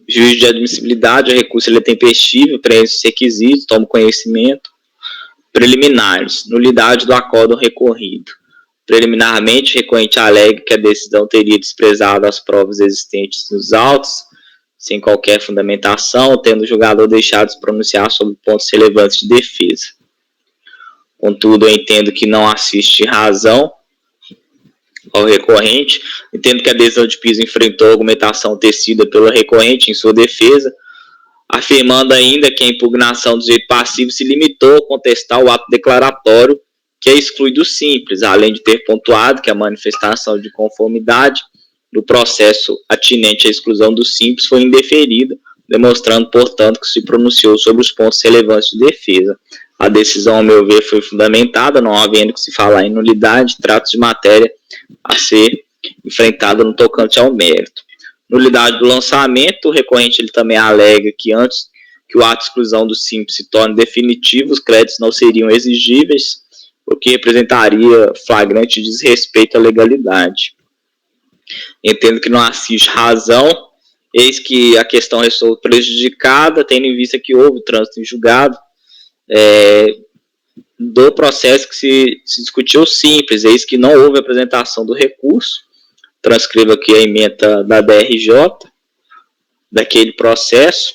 Juízo de admissibilidade, o recurso ele é tempestivo, preenche os requisitos, toma conhecimento. Preliminares, nulidade do acórdão recorrido. Preliminarmente, o recorrente alega que a decisão teria desprezado as provas existentes nos autos, sem qualquer fundamentação, tendo o julgador deixado de se pronunciar sobre pontos relevantes de defesa. Contudo, eu entendo que não assiste razão ao recorrente, entendo que a decisão de piso enfrentou a argumentação tecida pelo recorrente em sua defesa, afirmando ainda que a impugnação do direito passivo se limitou a contestar o ato declaratório que exclui do simples, além de ter pontuado que a manifestação de conformidade do processo atinente à exclusão do simples foi indeferida, demonstrando, portanto, que se pronunciou sobre os pontos relevantes de defesa. A decisão, ao meu ver, foi fundamentada, não havendo que se falar em nulidade, trata de matéria a ser enfrentada no tocante ao mérito. Nulidade do lançamento, o recorrente ele também alega que antes que o ato de exclusão do simples se torne definitivo, os créditos não seriam exigíveis, o que representaria flagrante desrespeito à legalidade. Entendo que não assiste razão, eis que a questão restou prejudicada, tendo em vista que houve trânsito em julgado do processo que se discutiu simples, eis que não houve apresentação do recurso. Transcrevo aqui a ementa da DRJ, daquele processo.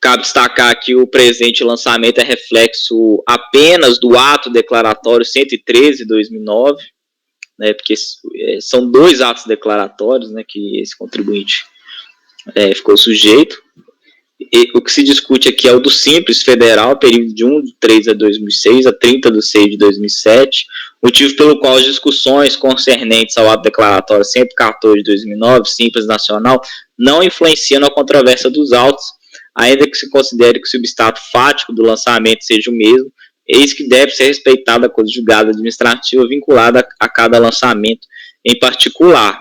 Cabe destacar que o presente lançamento é reflexo apenas do ato declaratório 113 de 2009, né, porque são 2 atos declaratórios, né, que esse contribuinte ficou sujeito. E o que se discute aqui é o do Simples Federal, período de 1 de 3 de 2006 a 30 de 6 de 2007, motivo pelo qual as discussões concernentes ao ato declaratório 114 de 2009, Simples Nacional, não influenciam na controvérsia dos autos, ainda que se considere que o substrato fático do lançamento seja o mesmo, eis que deve ser respeitada a coisa julgada administrativa vinculada a cada lançamento em particular.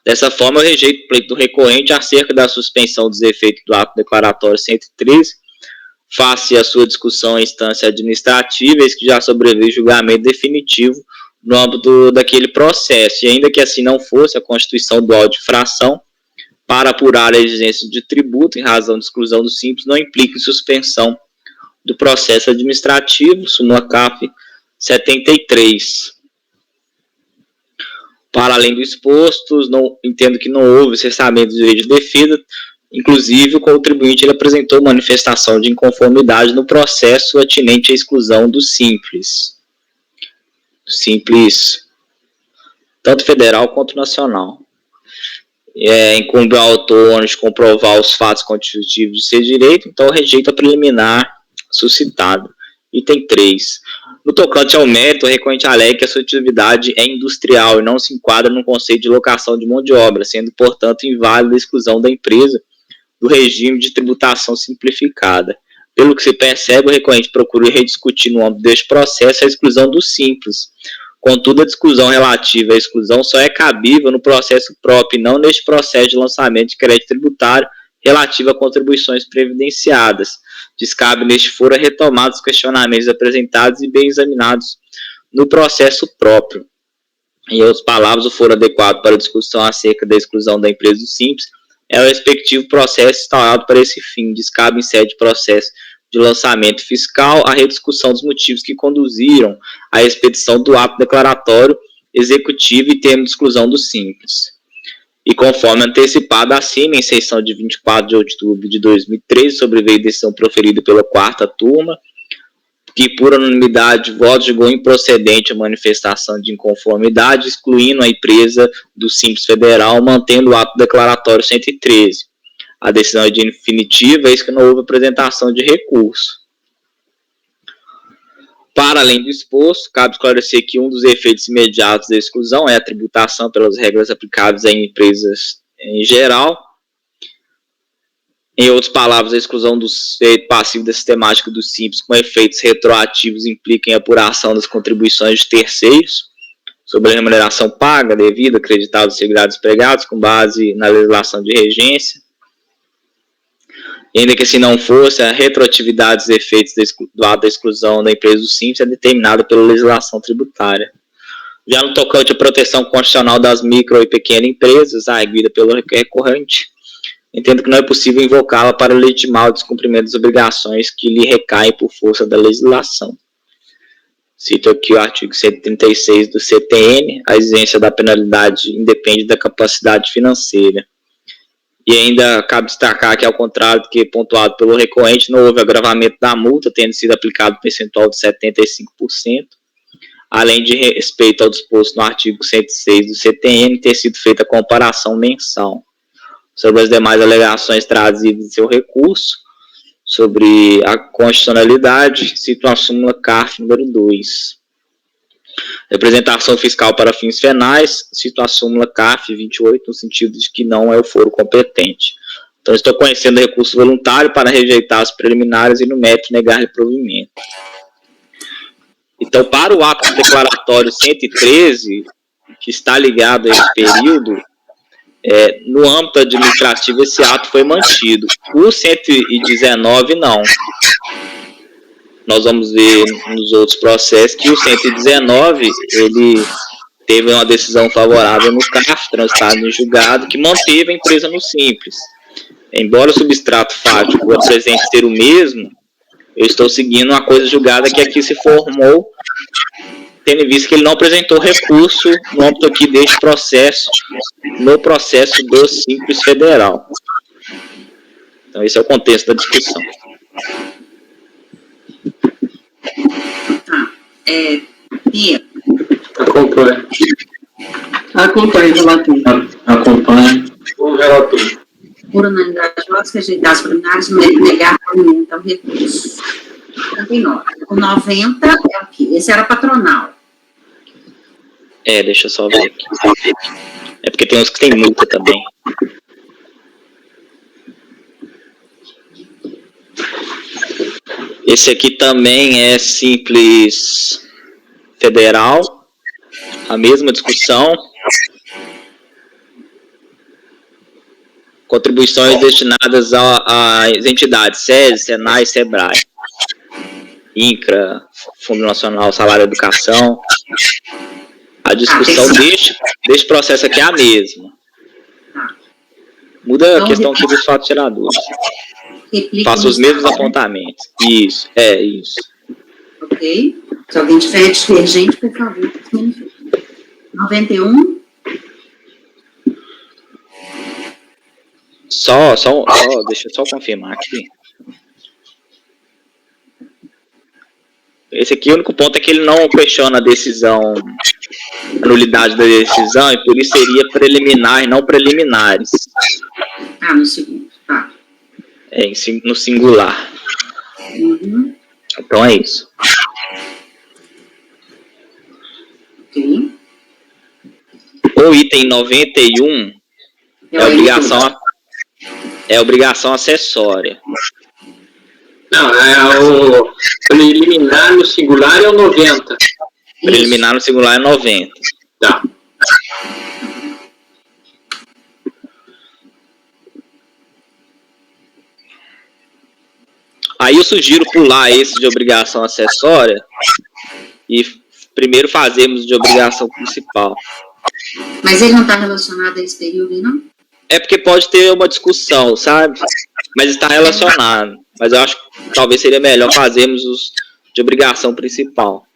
Dessa forma, eu rejeito o pleito do recorrente acerca da suspensão dos efeitos do ato declaratório 113, face à sua discussão em instância administrativa, eis que já sobreveio julgamento definitivo no âmbito daquele processo, e ainda que assim não fosse, a constituição do auto de fração, para apurar a exigência de tributo em razão de exclusão do simples, não implica em suspensão do processo administrativo, súmula CAF 73. Para além do exposto, entendo que não houve cessamento do direito de defesa, inclusive o contribuinte ele apresentou manifestação de inconformidade no processo atinente à exclusão do simples. Simples, tanto federal quanto nacional. Incumbe ao autor de comprovar os fatos constitutivos de seu direito, então rejeita a preliminar suscitado. Item 3. No tocante ao mérito, o recorrente alega que a sua atividade é industrial e não se enquadra no conceito de locação de mão de obra, sendo, portanto, inválida a exclusão da empresa do regime de tributação simplificada. Pelo que se percebe, o recorrente procura rediscutir no âmbito deste processo a exclusão do simples. Contudo, a discussão relativa à exclusão só é cabível no processo próprio e não neste processo de lançamento de crédito tributário relativo a contribuições previdenciadas. Descabe neste foro retomados os questionamentos apresentados e bem examinados no processo próprio. Em outras palavras, o foro adequado para a discussão acerca da exclusão da empresa do simples é o respectivo processo instaurado para esse fim. Descabe em sede de processo de lançamento fiscal a rediscussão dos motivos que conduziram à expedição do ato declaratório executivo e termo de exclusão do simples. E conforme antecipado acima, em sessão de 24 de outubro de 2013, sobreveio decisão proferida pela 4ª turma, que por unanimidade de votos julgou improcedente a manifestação de inconformidade, excluindo a empresa do Simples Federal, mantendo o ato declaratório 113. A decisão é definitiva, eis que não houve apresentação de recurso. Para além do exposto, cabe esclarecer que um dos efeitos imediatos da exclusão é a tributação pelas regras aplicáveis em empresas em geral. Em outras palavras, a exclusão do efeito passivo da sistemática do simples com efeitos retroativos implica em apuração das contribuições de terceiros sobre a remuneração paga, devida, acreditada dos segurados empregados, com base na legislação de regência. E ainda que assim não fosse, a retroatividade dos efeitos do ato da exclusão da empresa do simples é determinada pela legislação tributária. Já no tocante à proteção constitucional das micro e pequenas empresas, arguida pelo recorrente, entendo que não é possível invocá-la para legitimar o descumprimento das obrigações que lhe recaem por força da legislação. Cito aqui o artigo 136 do CTN, a exigência da penalidade independe da capacidade financeira. E ainda cabe destacar que, ao contrário do que pontuado pelo recorrente, não houve agravamento da multa, tendo sido aplicado um percentual de 75%, além de respeito ao disposto no artigo 106 do CTN, ter sido feita a comparação mensal. Sobre as demais alegações trazidas em seu recurso, sobre a constitucionalidade, cito a súmula CARF número 2. Representação fiscal para fins penais, cito a súmula CARF 28, no sentido de que não é o foro competente. Então, estou conhecendo o recurso voluntário para rejeitar as preliminares e, no mérito, negar-lhe provimento. Então, para o ato declaratório 113, que está ligado a esse período, no âmbito administrativo esse ato foi mantido. O 119 não. Nós vamos ver nos outros processos que o 119 ele teve uma decisão favorável no CARF, transitado em julgado, que manteve a empresa no Simples. Embora o substrato fático apresente ser o mesmo, eu estou seguindo uma coisa julgada que aqui se formou, tendo visto que ele não apresentou recurso no âmbito aqui deste processo, no processo do Simples Federal. Então, esse é o contexto da discussão. Bia. Acompanhe, relator. Acompanhe. O relator. Por unanimidade de votos, rejeitar as preliminares, negar provimento ao recurso. 39. O 90 é o quê? Esse era patronal. Deixa eu só ver aqui. É porque tem uns que tem multa também. Esse aqui também é Simples Federal. A mesma discussão. Contribuições destinadas às entidades SESI, SENAI, SEBRAE. INCRA, Fundo Nacional Salário e Educação. A discussão deste processo aqui é a mesma. Muda a questão aqui dos fatos geradores. Faça os mesmos apontamentos. Isso, isso. Ok. Se alguém tiver divergente, por favor, se manifeste. 91. Deixa eu só confirmar aqui. Esse aqui, o único ponto é que ele não questiona a decisão, a nulidade da decisão, e por isso seria preliminar e não preliminares. No segundo, tá. No singular. Uhum. Então é isso. Ok. O item 91 é obrigação acessória. Não, o preliminar no singular é o 90. Preliminar no singular é 90. Tá. Aí eu sugiro pular esse de obrigação acessória e primeiro fazermos de obrigação principal. Mas ele não está relacionado a esse período aí, não? É porque pode ter uma discussão, sabe? Mas está relacionado. Mas eu acho que talvez seria melhor fazermos os de obrigação principal.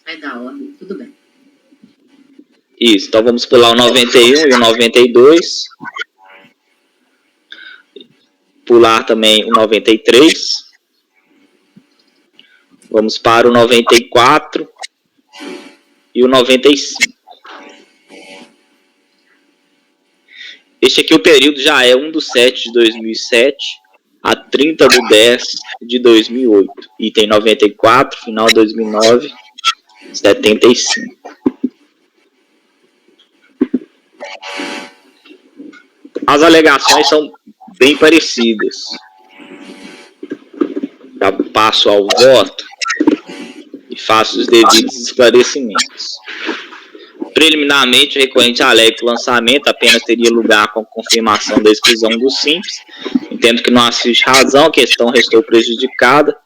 Vai dar ordem, tudo bem. Isso, então vamos pular o 91 e o 92. Pular também o 93. Vamos para o 94 e o 95. Este aqui, o período já é 1/7/2007 a 30/10 de 2008. Item 94, final 2009, 75. As alegações são bem parecidas. Já passo ao voto e faço os devidos esclarecimentos. Preliminarmente, o recorrente alega que o lançamento apenas teria lugar com a confirmação da exclusão do Simples. Entendo que não assiste razão, a questão restou prejudicada.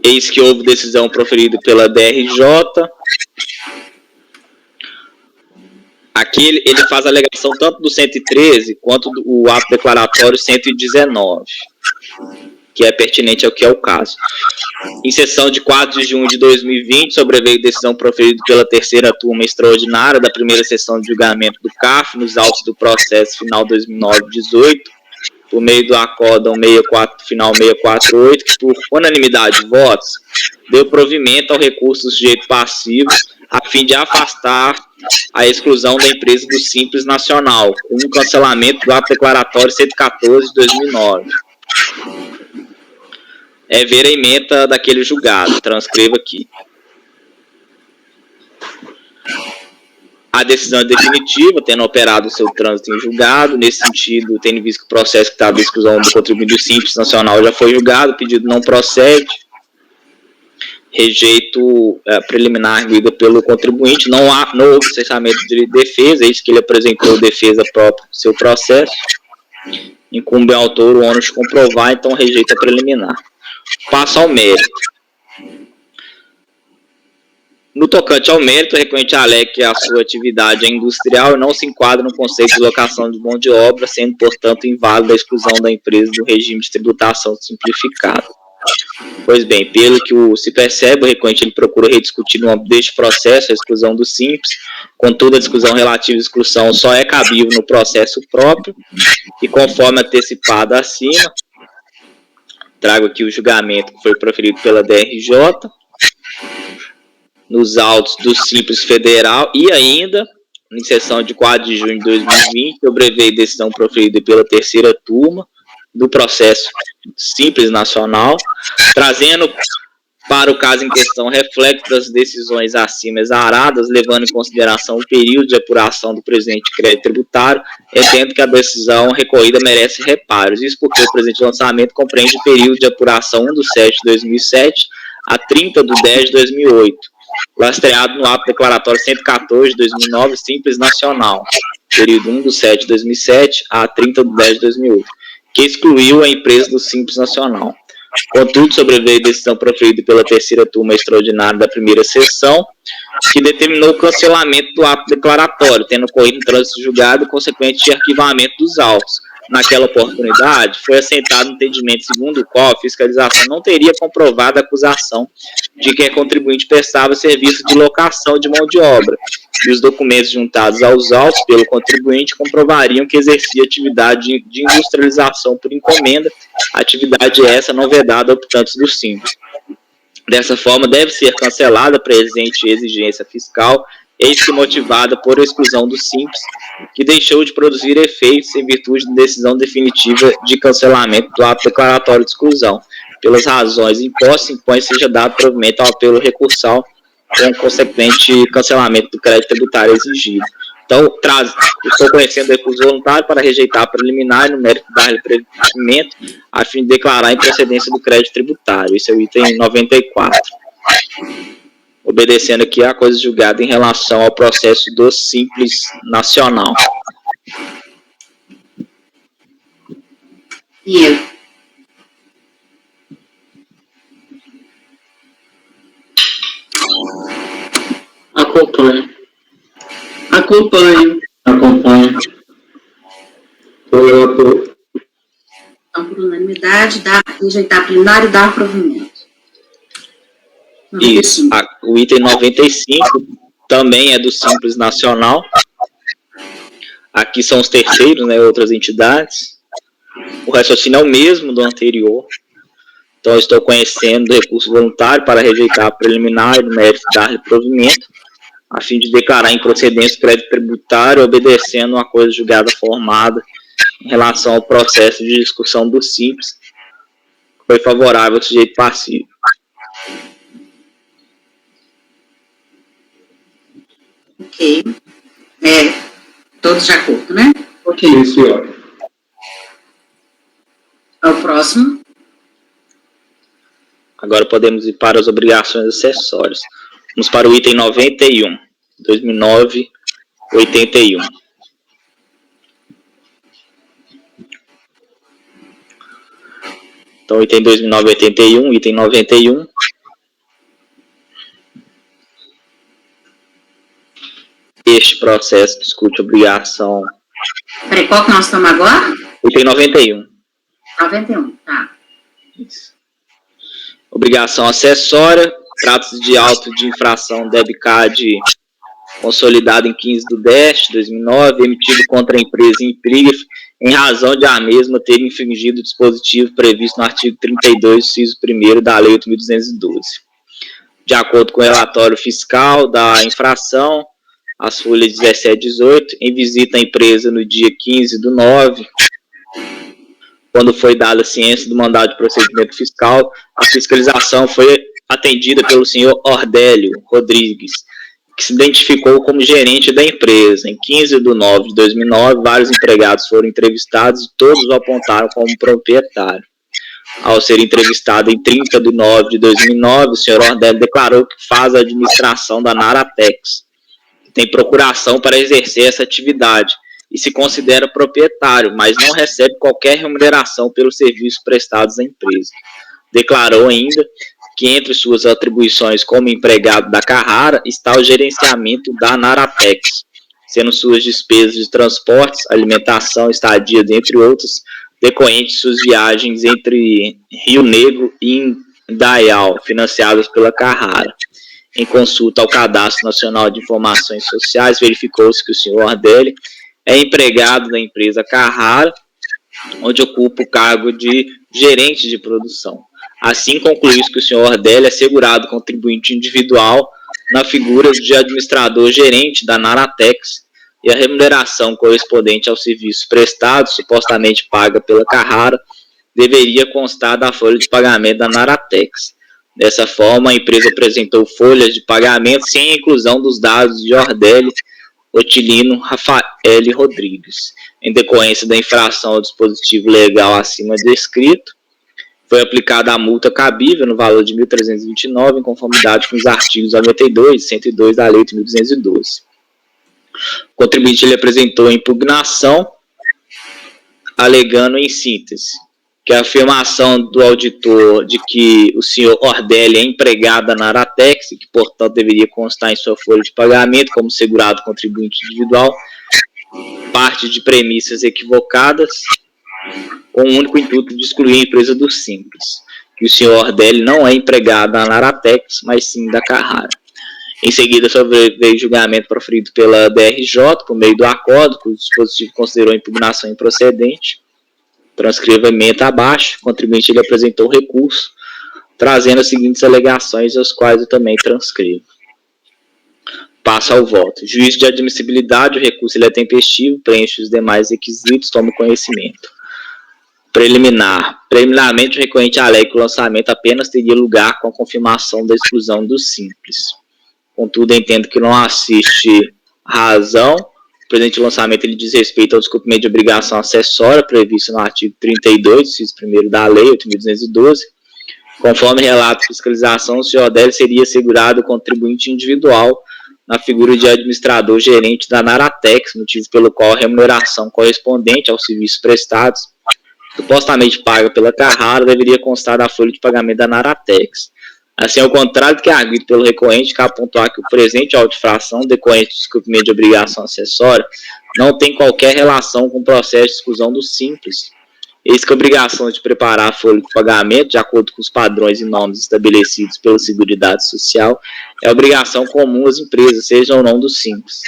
Eis que houve decisão proferida pela DRJ. Aqui ele faz a alegação tanto do 113 quanto do ato declaratório 119, que é pertinente ao que é o caso. Em sessão de 4 de junho de 2020, sobreveio decisão proferida pela terceira turma extraordinária da primeira sessão de julgamento do CARF, nos autos do processo final 2009-18, por meio do acórdão 64, final 648, que por unanimidade de votos, deu provimento ao recurso do sujeito passivo, a fim de afastar a exclusão da empresa do Simples Nacional, com o cancelamento do ato declaratório 114 de 2009. É ver a ementa daquele julgado, transcrevo aqui. A decisão é definitiva, tendo operado o seu trânsito em julgado. Nesse sentido, tendo visto que o processo que estava de exclusão do contribuinte do Simples Nacional já foi julgado, o pedido não procede. Rejeito preliminar arguída pelo contribuinte, não houve cessamento de defesa, é isso que ele apresentou defesa própria do seu processo. Incumbe ao autor o ônus de comprovar, então rejeita preliminar. Passo ao mérito. No tocante ao mérito, o requerente alega que a sua atividade é industrial e não se enquadra no conceito de locação de mão de obra, sendo, portanto, inválida a exclusão da empresa do regime de tributação simplificado. Pois bem, pelo que se percebe, o requerente ele procura rediscutir no âmbito deste processo a exclusão do Simples, contudo a discussão relativa à exclusão só é cabível no processo próprio, e conforme antecipado acima, trago aqui o julgamento que foi proferido pela DRJ, nos autos do Simples Federal e ainda, em sessão de 4 de junho de 2020, sobreveio decisão proferida pela terceira turma do processo Simples Nacional, trazendo para o caso em questão reflexo das decisões acima exaradas, levando em consideração o período de apuração do presente crédito tributário, entendo que a decisão recorrida merece reparos. Isso porque o presente lançamento compreende o período de apuração 1 de 7 de 2007 a 30 de 10 de 2008, lastreado no ato declaratório 114 de 2009, Simples Nacional, período 1 de 7 de 2007 a 30 de 10 de 2008, que excluiu a empresa do Simples Nacional. Contudo, sobreveio decisão proferida pela terceira turma extraordinária da primeira sessão, que determinou o cancelamento do ato declaratório, tendo ocorrido um trânsito julgado e consequente arquivamento dos autos. Naquela oportunidade, foi assentado o entendimento segundo o qual a fiscalização não teria comprovado a acusação de que a contribuinte prestava serviço de locação de mão de obra, e os documentos juntados aos autos pelo contribuinte comprovariam que exercia atividade de industrialização por encomenda, atividade essa não vedada a optantes do Simples. Dessa forma, deve ser cancelada a presente exigência fiscal, eis que motivada por exclusão do Simples, que deixou de produzir efeitos em virtude de decisão definitiva de cancelamento do ato declaratório de exclusão. Pelas razões impostas, impõe seja dado provimento ao apelo recursal com consequente cancelamento do crédito tributário exigido. Então, estou conhecendo o recurso voluntário para rejeitar a preliminar no mérito da repreendimento, a fim de declarar a improcedência do crédito tributário. Isso é o item 94. Obedecendo aqui a coisa julgada em relação ao processo do Simples Nacional. E eu? Acompanho. Acompanho. Relator. Então, por unanimidade, rejeitar plenário e dar provimento. Isso. O item 95 também é do Simples Nacional. Aqui são os terceiros, né, outras entidades. O raciocínio é o mesmo do anterior. Então, eu estou conhecendo o recurso voluntário para rejeitar a preliminar e no mérito dar provimento, a fim de declarar a improcedência do crédito tributário, obedecendo uma coisa julgada formada em relação ao processo de discussão do Simples, que foi favorável ao sujeito passivo. Ok. Todos de acordo, né? Ok. Sim, senhora. O próximo. Agora podemos ir para as obrigações acessórias. Vamos para o item 91, 2009-81. Então, item 2009-81, item 91, Este processo discute obrigação. Peraí, qual que nós estamos agora? Item 91. 91, tá. Isso. Obrigação acessória. Trata-se de auto de infração debcad consolidado em 15/10 de 2009, emitido contra a empresa Imprigaf, em razão de a mesma ter infringido o dispositivo previsto no artigo 32, inciso 1º da Lei 8.212. De acordo com o relatório fiscal da infração, as folhas 17 e 18, em visita à empresa no dia 15/9, quando foi dada a ciência do mandado de procedimento fiscal, a fiscalização foi atendida pelo senhor Ordélio Rodrigues, que se identificou como gerente da empresa. Em 15/9 de 2009, vários empregados foram entrevistados e todos o apontaram como proprietário. Ao ser entrevistado em 30/9 de 2009, o senhor Ordélio declarou que faz a administração da Naratex, que tem procuração para exercer essa atividade e se considera proprietário, mas não recebe qualquer remuneração pelos serviços prestados à empresa. Declarou ainda que entre suas atribuições como empregado da Carrara está o gerenciamento da Naratex, sendo suas despesas de transportes, alimentação, estadia, dentre outros, decorrentes de suas viagens entre Rio Negro e Indaial, financiadas pela Carrara. Em consulta ao Cadastro Nacional de Informações Sociais, verificou-se que o senhor Ordélio é empregado da empresa Carrara, onde ocupa o cargo de gerente de produção. Assim, concluiu-se que o senhor Ordélio é segurado contribuinte individual na figura de administrador-gerente da Naratex e a remuneração correspondente aos serviços prestados, supostamente paga pela Carrara, deveria constar da folha de pagamento da Naratex. Dessa forma, a empresa apresentou folhas de pagamento sem a inclusão dos dados de Ordélio Otilino Rafael Rodrigues. Em decorrência da infração ao dispositivo legal acima descrito, foi aplicada a multa cabível no valor de R$ 1.329, em conformidade com os artigos 92 e 102 da Lei 8.212. O contribuinte ele apresentou a impugnação, alegando em síntese que a afirmação do auditor de que o senhor Ordélio é empregado da Naratex e que, portanto, deveria constar em sua folha de pagamento como segurado contribuinte individual, parte de premissas equivocadas, com o único intuito de excluir a empresa do Simples, que o senhor Ordélio não é empregado da Naratex, mas sim da Carrara. Em seguida, sobreveio o julgamento proferido pela DRJ, por meio do acordo, que o dispositivo considerou a impugnação improcedente. Transcrevimento abaixo, o contribuinte ele apresentou o recurso, trazendo as seguintes alegações, as quais eu também transcrevo. Passa ao voto. Juízo de admissibilidade, o recurso ele é tempestivo, preenche os demais requisitos, toma conhecimento. Preliminar. Preliminarmente, o recorrente alega que o lançamento apenas teria lugar com a confirmação da exclusão do Simples. Contudo, entendo que não assiste razão. O presente lançamento ele diz respeito ao descumprimento de obrigação acessória prevista no artigo 32, inciso 1º da Lei 8.212. Conforme relato de fiscalização, o senhor Ordélio seria assegurado contribuinte individual na figura de administrador-gerente da Naratex, motivo pelo qual a remuneração correspondente aos serviços prestados, supostamente paga pela Carrara, deveria constar da folha de pagamento da Naratex. Assim, ao contrário do que é arguido pelo recorrente, cabe pontuar que o presente auto-infração decorrente do descumprimento de obrigação acessória não tem qualquer relação com o processo de exclusão do Simples. Eis que a obrigação de preparar a folha de pagamento, de acordo com os padrões e normas estabelecidos pela Seguridade Social, é obrigação comum às empresas, seja ou não do Simples.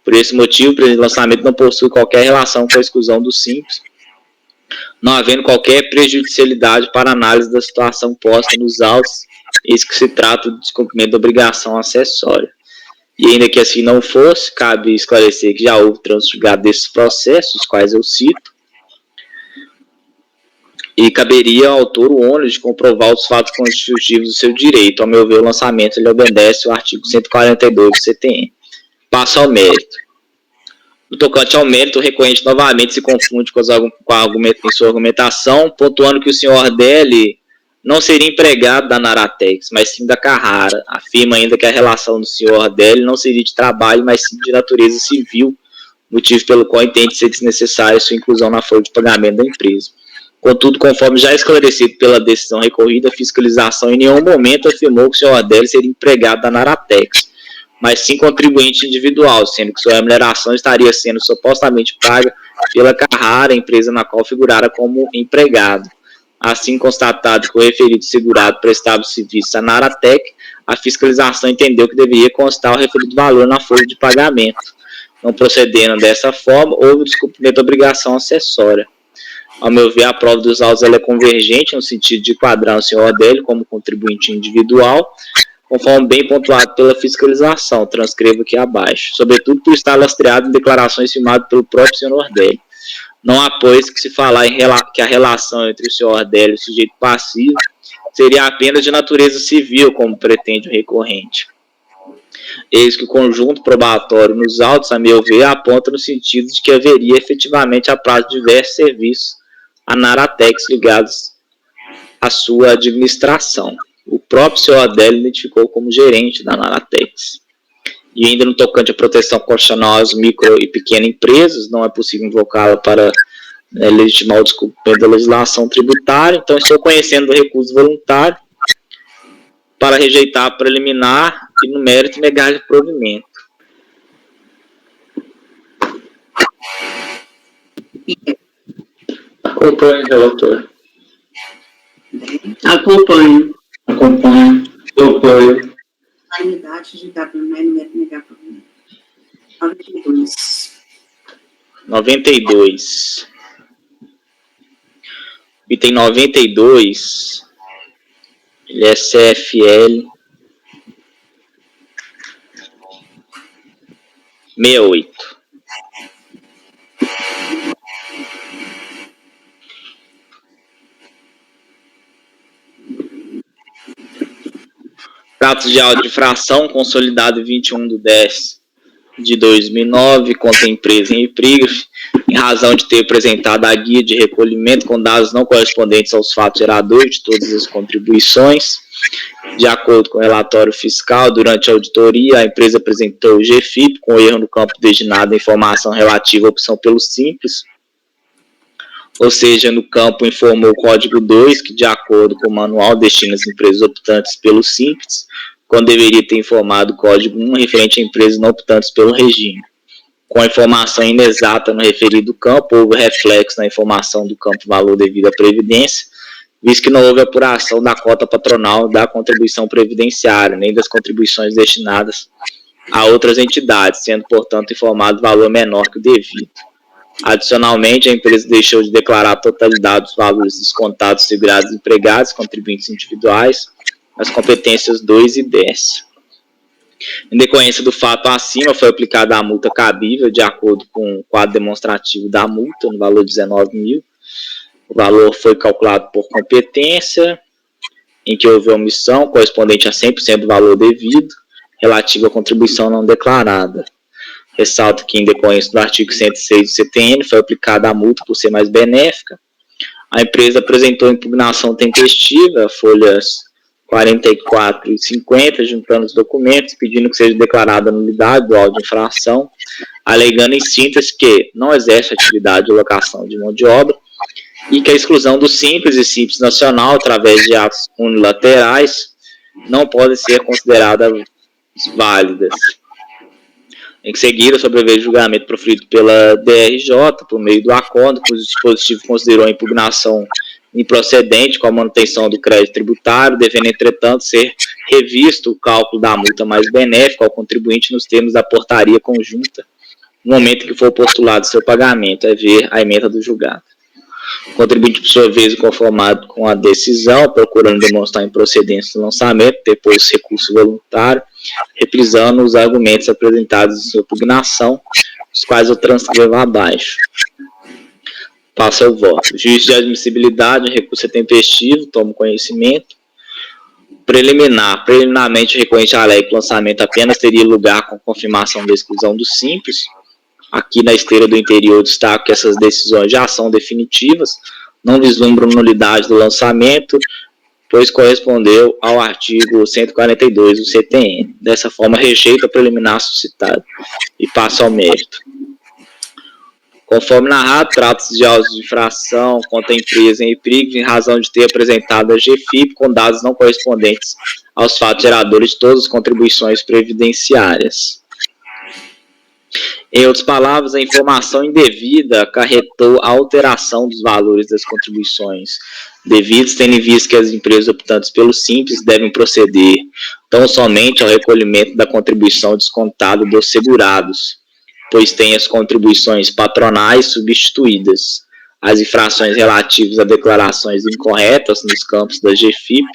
Por esse motivo, o presente lançamento não possui qualquer relação com a exclusão do Simples, não havendo qualquer prejudicialidade para análise da situação posta nos autos, eis que se trata do descumprimento da obrigação acessória. E ainda que assim não fosse, cabe esclarecer que já houve trânsito julgado desses processos, os quais eu cito, e caberia ao autor o ônus de comprovar os fatos constitutivos do seu direito. Ao meu ver, o lançamento ele obedece ao artigo 142 do CTN. Passo ao mérito. No tocante ao mérito, o recorrente novamente se confunde com em sua argumentação, pontuando que o senhor Ordélio não seria empregado da Naratex, mas sim da Carrara. Afirma ainda que a relação do senhor Ordélio não seria de trabalho, mas sim de natureza civil, motivo pelo qual entende ser desnecessária sua inclusão na folha de pagamento da empresa. Contudo, conforme já esclarecido pela decisão recorrida, a fiscalização em nenhum momento afirmou que o senhor Ordélio seria empregado da Naratex. mas sim contribuinte individual, sendo que sua remuneração estaria sendo supostamente paga pela Carrara, empresa na qual figurara como empregado. Assim constatado que o referido segurado prestava o serviço à Naratec, a fiscalização entendeu que deveria constar o referido valor na folha de pagamento. Não procedendo dessa forma, houve o descumprimento da obrigação acessória. Ao meu ver, a prova dos autos é convergente no sentido de enquadrar o senhor Ordélio como contribuinte individual, conforme bem pontuado pela fiscalização, transcrevo aqui abaixo, sobretudo por estar lastreado em declarações firmadas pelo próprio senhor Ordélio. Não há, pois, que se falar que a relação entre o senhor Ordélio e o sujeito passivo seria apenas de natureza civil, como pretende o recorrente. Eis que o conjunto probatório nos autos, a meu ver, aponta no sentido de que haveria efetivamente a prazo de diversos serviços a Naratex ligados à sua administração. O próprio senhor Ordélio identificou como gerente da Naratex. E ainda no tocante à proteção constitucional às micro e pequenas empresas, não é possível invocá-la para legitimar o descumprimento da legislação tributária. Então, estou conhecendo o recurso voluntário para rejeitar a preliminar e, no mérito, negar o provimento. Acompanhe, relator. Acompanho. Acompanho. A unidade de negar provimento. 92. 92. Item 92, ele é CFL 68. Tratos de auto de infração consolidado 21/10/2009 contra a empresa em epígrafe, em razão de ter apresentado a guia de recolhimento com dados não correspondentes aos fatos geradores de todas as contribuições. De acordo com o relatório fiscal, durante a auditoria, a empresa apresentou o GFIP com erro no campo destinado à informação relativa à opção pelo Simples, ou seja, no campo informou o código 2, que de acordo com o manual destina as empresas optantes pelo Simples, quando deveria ter informado o código 1 referente a empresas não optantes pelo regime. Com a informação inexata no referido campo, houve reflexo na informação do campo valor devido à previdência, visto que não houve apuração da cota patronal da contribuição previdenciária, nem das contribuições destinadas a outras entidades, sendo, portanto, informado valor menor que o devido. Adicionalmente, a empresa deixou de declarar a totalidade dos valores descontados, segurados, empregados, contribuintes individuais, as competências 2 e 10. Em decorrência do fato acima, foi aplicada a multa cabível, de acordo com o quadro demonstrativo da multa, no valor de 19 mil. O valor foi calculado por competência, em que houve omissão, correspondente a 100% do valor devido, relativo à contribuição não declarada. Ressalto que, em decorrência do artigo 106 do CTN, foi aplicada a multa por ser mais benéfica. A empresa apresentou impugnação tempestiva, folhas 44 e 50, juntando os documentos, pedindo que seja declarada a nulidade do auto de infração, alegando em síntese que não exerce atividade de locação de mão de obra e que a exclusão do Simples e Simples Nacional, através de atos unilaterais, não podem ser consideradas válidas. Em seguida, sobreveio o julgamento proferido pela DRJ, por meio do acordo, cujo dispositivo considerou a impugnação improcedente com a manutenção do crédito tributário, devendo, entretanto, ser revisto o cálculo da multa mais benéfica ao contribuinte nos termos da portaria conjunta, no momento em que for postulado seu pagamento, é ver a ementa do julgado. O contribuinte, por sua vez, conformado com a decisão, procurando demonstrar a improcedência do lançamento, depois recurso voluntário, reprisando os argumentos apresentados em sua impugnação, os quais eu transcrevo abaixo. Passa o voto. Juízo de admissibilidade, recurso é tempestivo, tomo conhecimento. Preliminarmente, o recorrente alega que o lançamento apenas teria lugar com confirmação da exclusão do Simples. Aqui na esteira do interior destaco que essas decisões já são definitivas, não vislumbram nulidade do lançamento, pois correspondeu ao artigo 142 do CTN. Dessa forma, rejeita a preliminar suscitada e passa ao mérito. Conforme narrado, trata-se de autos de infração contra a empresa em perigo em razão de ter apresentado a GFIP com dados não correspondentes aos fatos geradores de todas as contribuições previdenciárias. Em outras palavras, a informação indevida acarretou a alteração dos valores das contribuições devidas, tendo em vista que as empresas optantes pelo Simples devem proceder tão somente ao recolhimento da contribuição descontada dos segurados, pois têm as contribuições patronais substituídas. As infrações relativas a declarações incorretas nos campos da GFIP,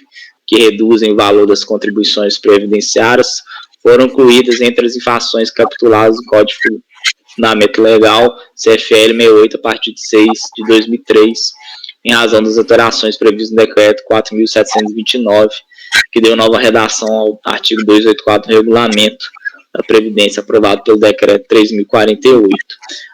que reduzem o valor das contribuições previdenciárias, foram incluídas entre as infrações capituladas no Código de Fundamento Legal CFL 68 a partir de 6 de 2003, em razão das alterações previstas no Decreto 4.729, que deu nova redação ao artigo 284 do Regulamento da Previdência, aprovado pelo Decreto 3.048.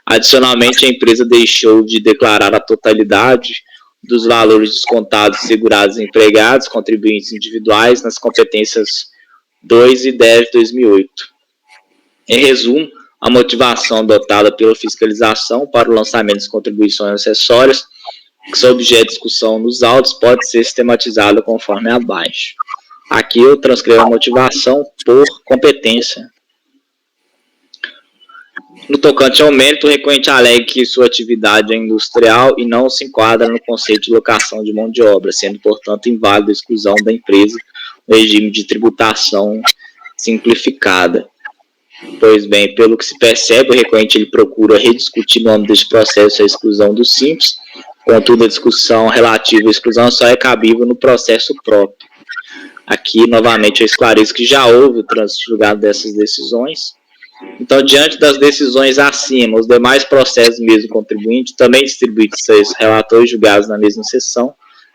Adicionalmente, a empresa deixou de declarar a totalidade dos valores descontados segurados e empregados, contribuintes individuais, nas competências 2 e 10 de 2008. Em resumo, a motivação adotada pela fiscalização para o lançamento das contribuições acessórias, que são objeto de discussão nos autos, pode ser sistematizada conforme abaixo. Aqui eu transcrevo a motivação por competência. No tocante ao mérito, o requerente alega que sua atividade é industrial e não se enquadra no conceito de locação de mão de obra, sendo, portanto, inválida a exclusão da empresa no regime de tributação simplificada. Pois bem, pelo que se percebe, o requerente ele procura rediscutir no âmbito deste processo a exclusão do Simples, contudo, a discussão relativa à exclusão só é cabível no processo próprio. Aqui, novamente, eu esclareço que já houve o trânsito julgado dessas decisões. Então, diante das decisões acima, os demais processos do mesmo contribuinte, também distribuídos seus relatores julgados na mesma sessão,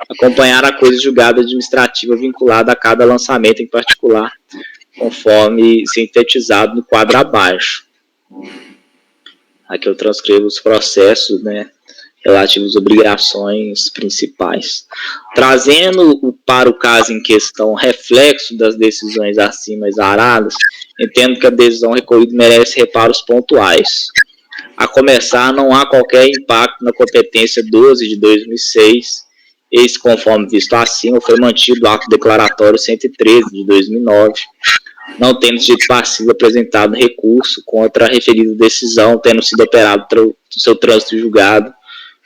acompanhar a coisa julgada administrativa vinculada a cada lançamento em particular, conforme sintetizado no quadro abaixo. Aqui eu transcrevo os processos, relativos às obrigações principais. Trazendo para o caso em questão reflexo das decisões acima exaradas, entendo que a decisão recolhida merece reparos pontuais. A começar, não há qualquer impacto na competência 12 de 2006, eis conforme visto acima, foi mantido o ato declaratório 113 de 2009, não tendo sido passivo apresentado recurso contra a referida decisão, tendo sido operado o seu trânsito julgado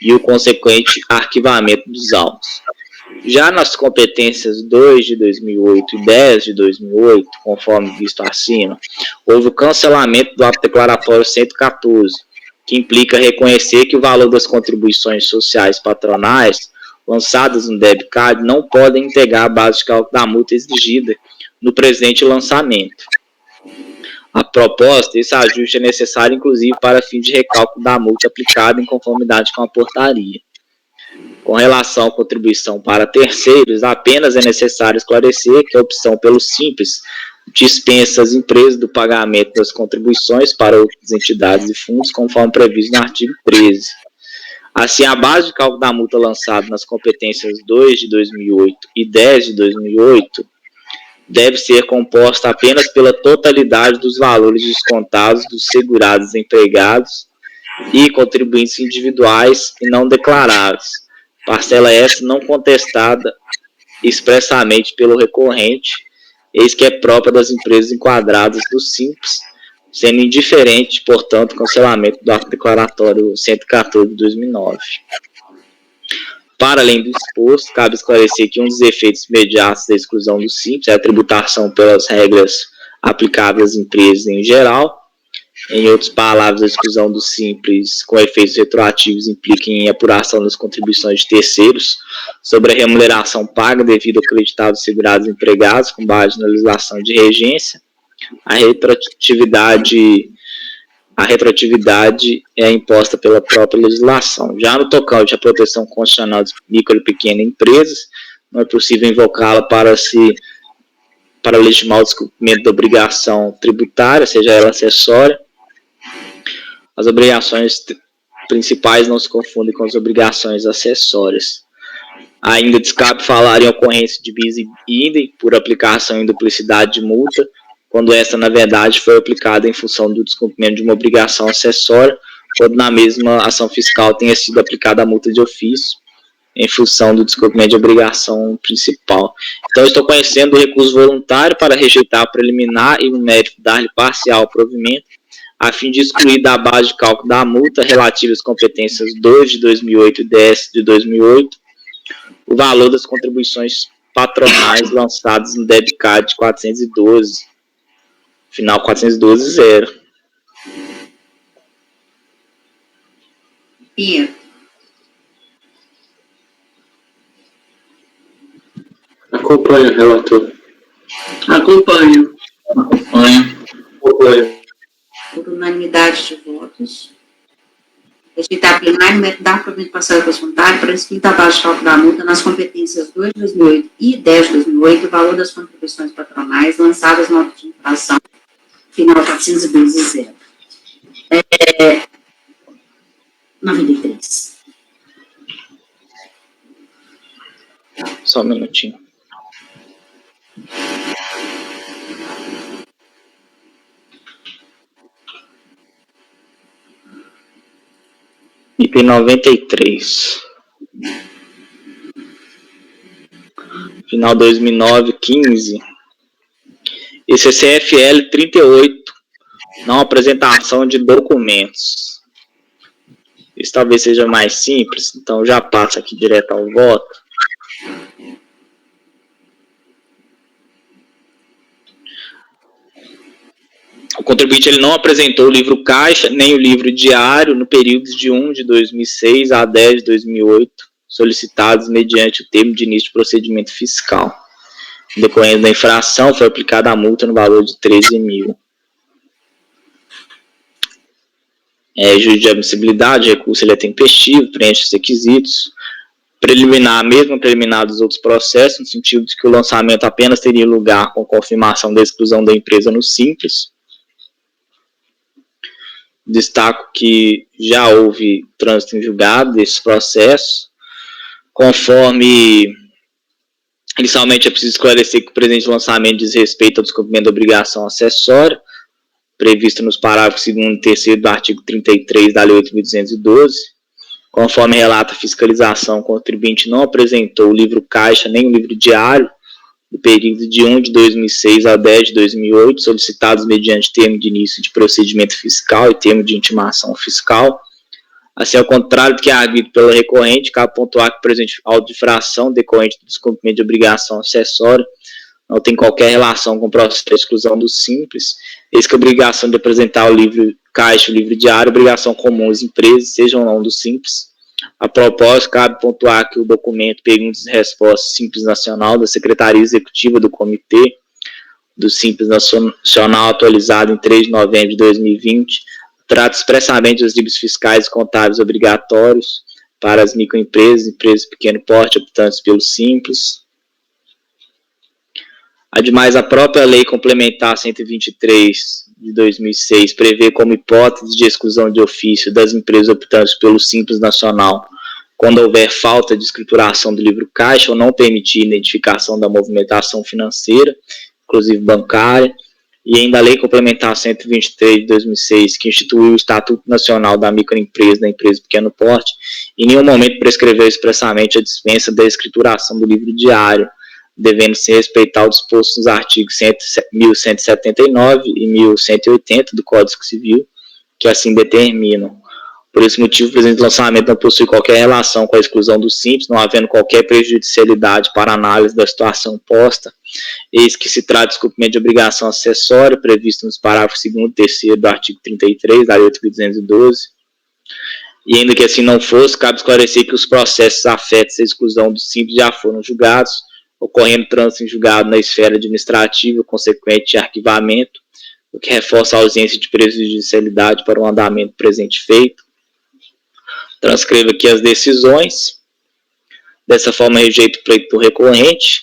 e o consequente arquivamento dos autos. Já nas competências 2 de 2008 e 10 de 2008, conforme visto acima, houve o cancelamento do ato declaratório 114, que implica reconhecer que o valor das contribuições sociais patronais lançadas no debitcard não podem integrar a base de cálculo da multa exigida no presente lançamento. A propósito, esse ajuste é necessário, inclusive, para fim de recálculo da multa aplicada em conformidade com a portaria. Com relação à contribuição para terceiros, apenas é necessário esclarecer que a opção pelo Simples dispensa as empresas do pagamento das contribuições para outras entidades e fundos, conforme previsto no artigo 13. Assim, a base de cálculo da multa lançada nas competências 2 de 2008 e 10 de 2008 deve ser composta apenas pela totalidade dos valores descontados dos segurados empregados e contribuintes individuais e não declarados, parcela essa não contestada expressamente pelo recorrente, eis que é própria das empresas enquadradas do Simples, sendo indiferente, portanto, o cancelamento do ato declaratório 114 de 2009. Para além do exposto, cabe esclarecer que um dos efeitos imediatos da exclusão do Simples é a tributação pelas regras aplicáveis às empresas em geral. Em outras palavras, a exclusão do Simples com efeitos retroativos implica em apuração das contribuições de terceiros sobre a remuneração paga devido ao acreditado dos segurados empregados com base na legislação de regência. A retroatividade é imposta pela própria legislação. Já no tocante à proteção constitucional de micro e pequenas empresas, não é possível invocá-la para legitimar o descumprimento da obrigação tributária, seja ela acessória. As obrigações principais não se confundem com as obrigações acessórias. Ainda descabe falar em ocorrência de bis idem por aplicação em duplicidade de multa, quando essa, na verdade, foi aplicada em função do descumprimento de uma obrigação acessória, quando na mesma ação fiscal tenha sido aplicada a multa de ofício, em função do descumprimento de obrigação principal. Então, estou conhecendo o recurso voluntário para rejeitar a preliminar e, no mérito, dar-lhe parcial provimento, a fim de excluir da base de cálculo da multa relativa às competências 2 de 2008 e 10 de 2008, o valor das contribuições patronais lançadas no debitcard 412, final 412.0. Pia. Acompanho, relator. Acompanho. Acompanho. Por unanimidade de votos. Rejeitar plenário, método dar provimento parcial e voluntário para excluir da base de cálculo da multa nas competências 2 de 2008 e 10 de 2008 o valor das contribuições patronais lançadas na nota de infração final 412.0. 93. Só um minutinho. IP 93. Final 2009, 15. Esse é CFL 38. Não apresentação de documentos. Isso talvez seja mais simples, então já passo aqui direto ao voto. O contribuinte ele não apresentou o livro caixa nem o livro diário no período de 1 de 2006 a 10 de 2008, solicitados mediante o termo de início de procedimento fiscal. Decorrendo da infração, foi aplicada a multa no valor de 13 mil. Juízo de admissibilidade, recurso ele é tempestivo, preenche os requisitos. Preliminar, mesmo preliminar dos outros processos, no sentido de que o lançamento apenas teria lugar com confirmação da exclusão da empresa no Simples. Destaco que já houve trânsito em julgado desse processo. Conforme, inicialmente é preciso esclarecer que o presente lançamento diz respeito ao descumprimento da obrigação acessória, prevista nos parágrafos 2º e 3º do artigo 33 da Lei 8.212. Conforme relata a fiscalização, o contribuinte não apresentou o livro caixa nem o livro diário do período de 1 de 2006 a 10 de 2008, solicitados mediante termo de início de procedimento fiscal e termo de intimação fiscal. Assim, ao contrário do que é arguido pela recorrente, cabe pontuar que o presente auto de infração decorrente do descumprimento de obrigação acessória não tem qualquer relação com o processo de exclusão do Simples, eis que a obrigação de apresentar o livro caixa e o livro diário, obrigação comum às empresas, sejam ou não do Simples. A propósito, cabe pontuar que o documento Perguntas e Respostas Simples Nacional da Secretaria Executiva do Comitê do Simples Nacional, atualizado em 3 de novembro de 2020, trata expressamente dos livros fiscais e contábeis obrigatórios para as microempresas, empresas de pequeno porte, optantes pelo Simples. Ademais, a própria Lei Complementar 123 de 2006 prevê como hipótese de exclusão de ofício das empresas optantes pelo Simples Nacional, quando houver falta de escrituração do livro caixa ou não permitir identificação da movimentação financeira, inclusive bancária, e ainda a Lei Complementar 123 de 2006, que instituiu o Estatuto Nacional da Microempresa da Empresa de Pequeno Porte, em nenhum momento prescreveu expressamente a dispensa da escrituração do livro diário, devendo-se respeitar o disposto nos artigos 1179 e 1180 do Código Civil, que assim determinam. Por esse motivo, o presente lançamento não possui qualquer relação com a exclusão do Simples, não havendo qualquer prejudicialidade para análise da situação posta, eis que se trata de descumprimento de obrigação acessória, previsto nos parágrafos 2º e 3º do artigo 33 da Lei 8.212. E ainda que assim não fosse, cabe esclarecer que os processos afetos à exclusão do Simples já foram julgados, ocorrendo trânsito em julgado na esfera administrativa, consequente arquivamento, o que reforça a ausência de prejudicialidade para o andamento presente feito. Transcrevo aqui as decisões. Dessa forma, rejeito o pleito do recorrente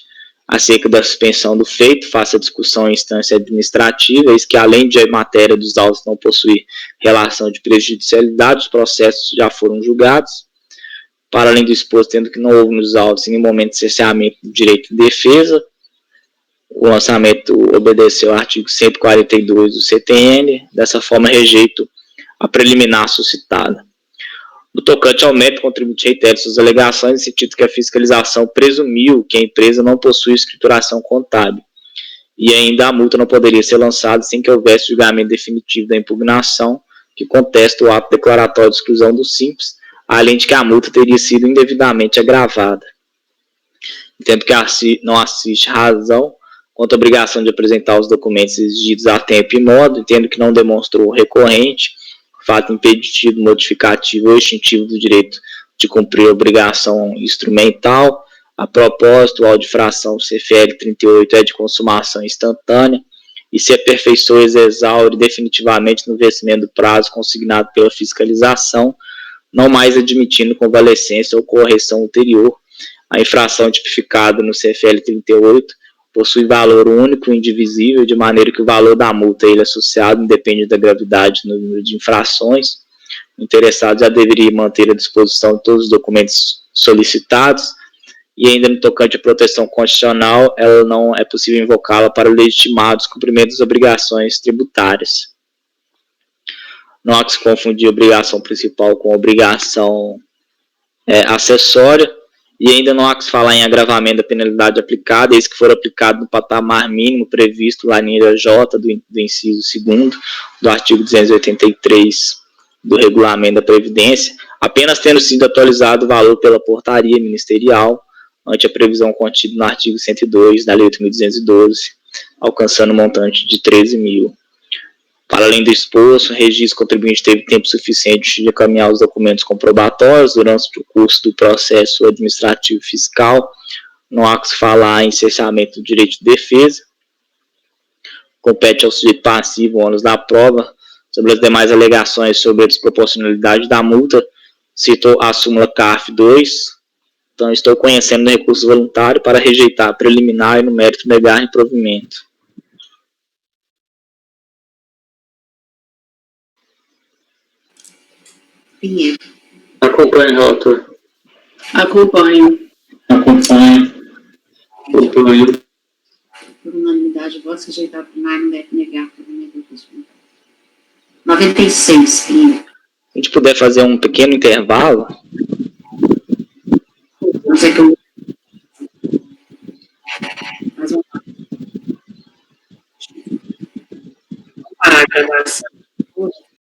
acerca da suspensão do feito, faça discussão em instância administrativa, eis que, além de a matéria dos autos não possuir relação de prejudicialidade, os processos já foram julgados. Para além do exposto, tendo que não houve nos autos em momento de cerceamento do direito de defesa, o lançamento obedeceu ao artigo 142 do CTN. Dessa forma, rejeito a preliminar suscitada. No tocante ao mérito, o contribuinte reitera suas alegações no sentido que a fiscalização presumiu que a empresa não possui escrituração contábil e ainda a multa não poderia ser lançada sem que houvesse julgamento definitivo da impugnação que contesta o ato declaratório de exclusão do Simples, além de que a multa teria sido indevidamente agravada. Entendo que não assiste razão quanto à obrigação de apresentar os documentos exigidos a tempo e modo, entendo que não demonstrou o recorrente fato impeditivo, modificativo ou extintivo do direito de cumprir a obrigação instrumental. A propósito, o auto de fração CFL 38 é de consumação instantânea e se aperfeiçoa e exaure definitivamente no vencimento do prazo consignado pela fiscalização, não mais admitindo convalescência ou correção ulterior. A infração tipificada no CFL 38 possui valor único e indivisível, de maneira que o valor da multa a ele associado independe da gravidade do número de infrações. O interessado já deveria manter à disposição todos os documentos solicitados e ainda no tocante à proteção constitucional, ela não é possível invocá-la para legitimar o descumprimento das obrigações tributárias. Não há que se confundir a obrigação principal com a obrigação acessória. E ainda não há que se falar em agravamento da penalidade aplicada, eis que for aplicado no patamar mínimo previsto lá em J do inciso 2º do artigo 283 do Regulamento da Previdência, apenas tendo sido atualizado o valor pela portaria ministerial ante a previsão contida no artigo 102 da Lei 8.212, alcançando um montante de 13 mil. Para além do exposto, o registro contribuinte teve tempo suficiente de encaminhar os documentos comprobatórios durante o curso do processo administrativo fiscal. Não há que se falar em cessamento do direito de defesa. Compete ao sujeito passivo o ônus da prova. Sobre as demais alegações sobre a desproporcionalidade da multa, citou a súmula CARF 2. Então, estou conhecendo o recurso voluntário para rejeitar a preliminar e no mérito negar improvimento. Pinheiro. Acompanhe, relator. Acompanho. Por unanimidade, votos rejeitar o plenário não deve negar por unanimidade. 96, Pinheiro. Se a gente puder fazer um pequeno intervalo. Vamos ver que eu... Mais um. Parar a gravação.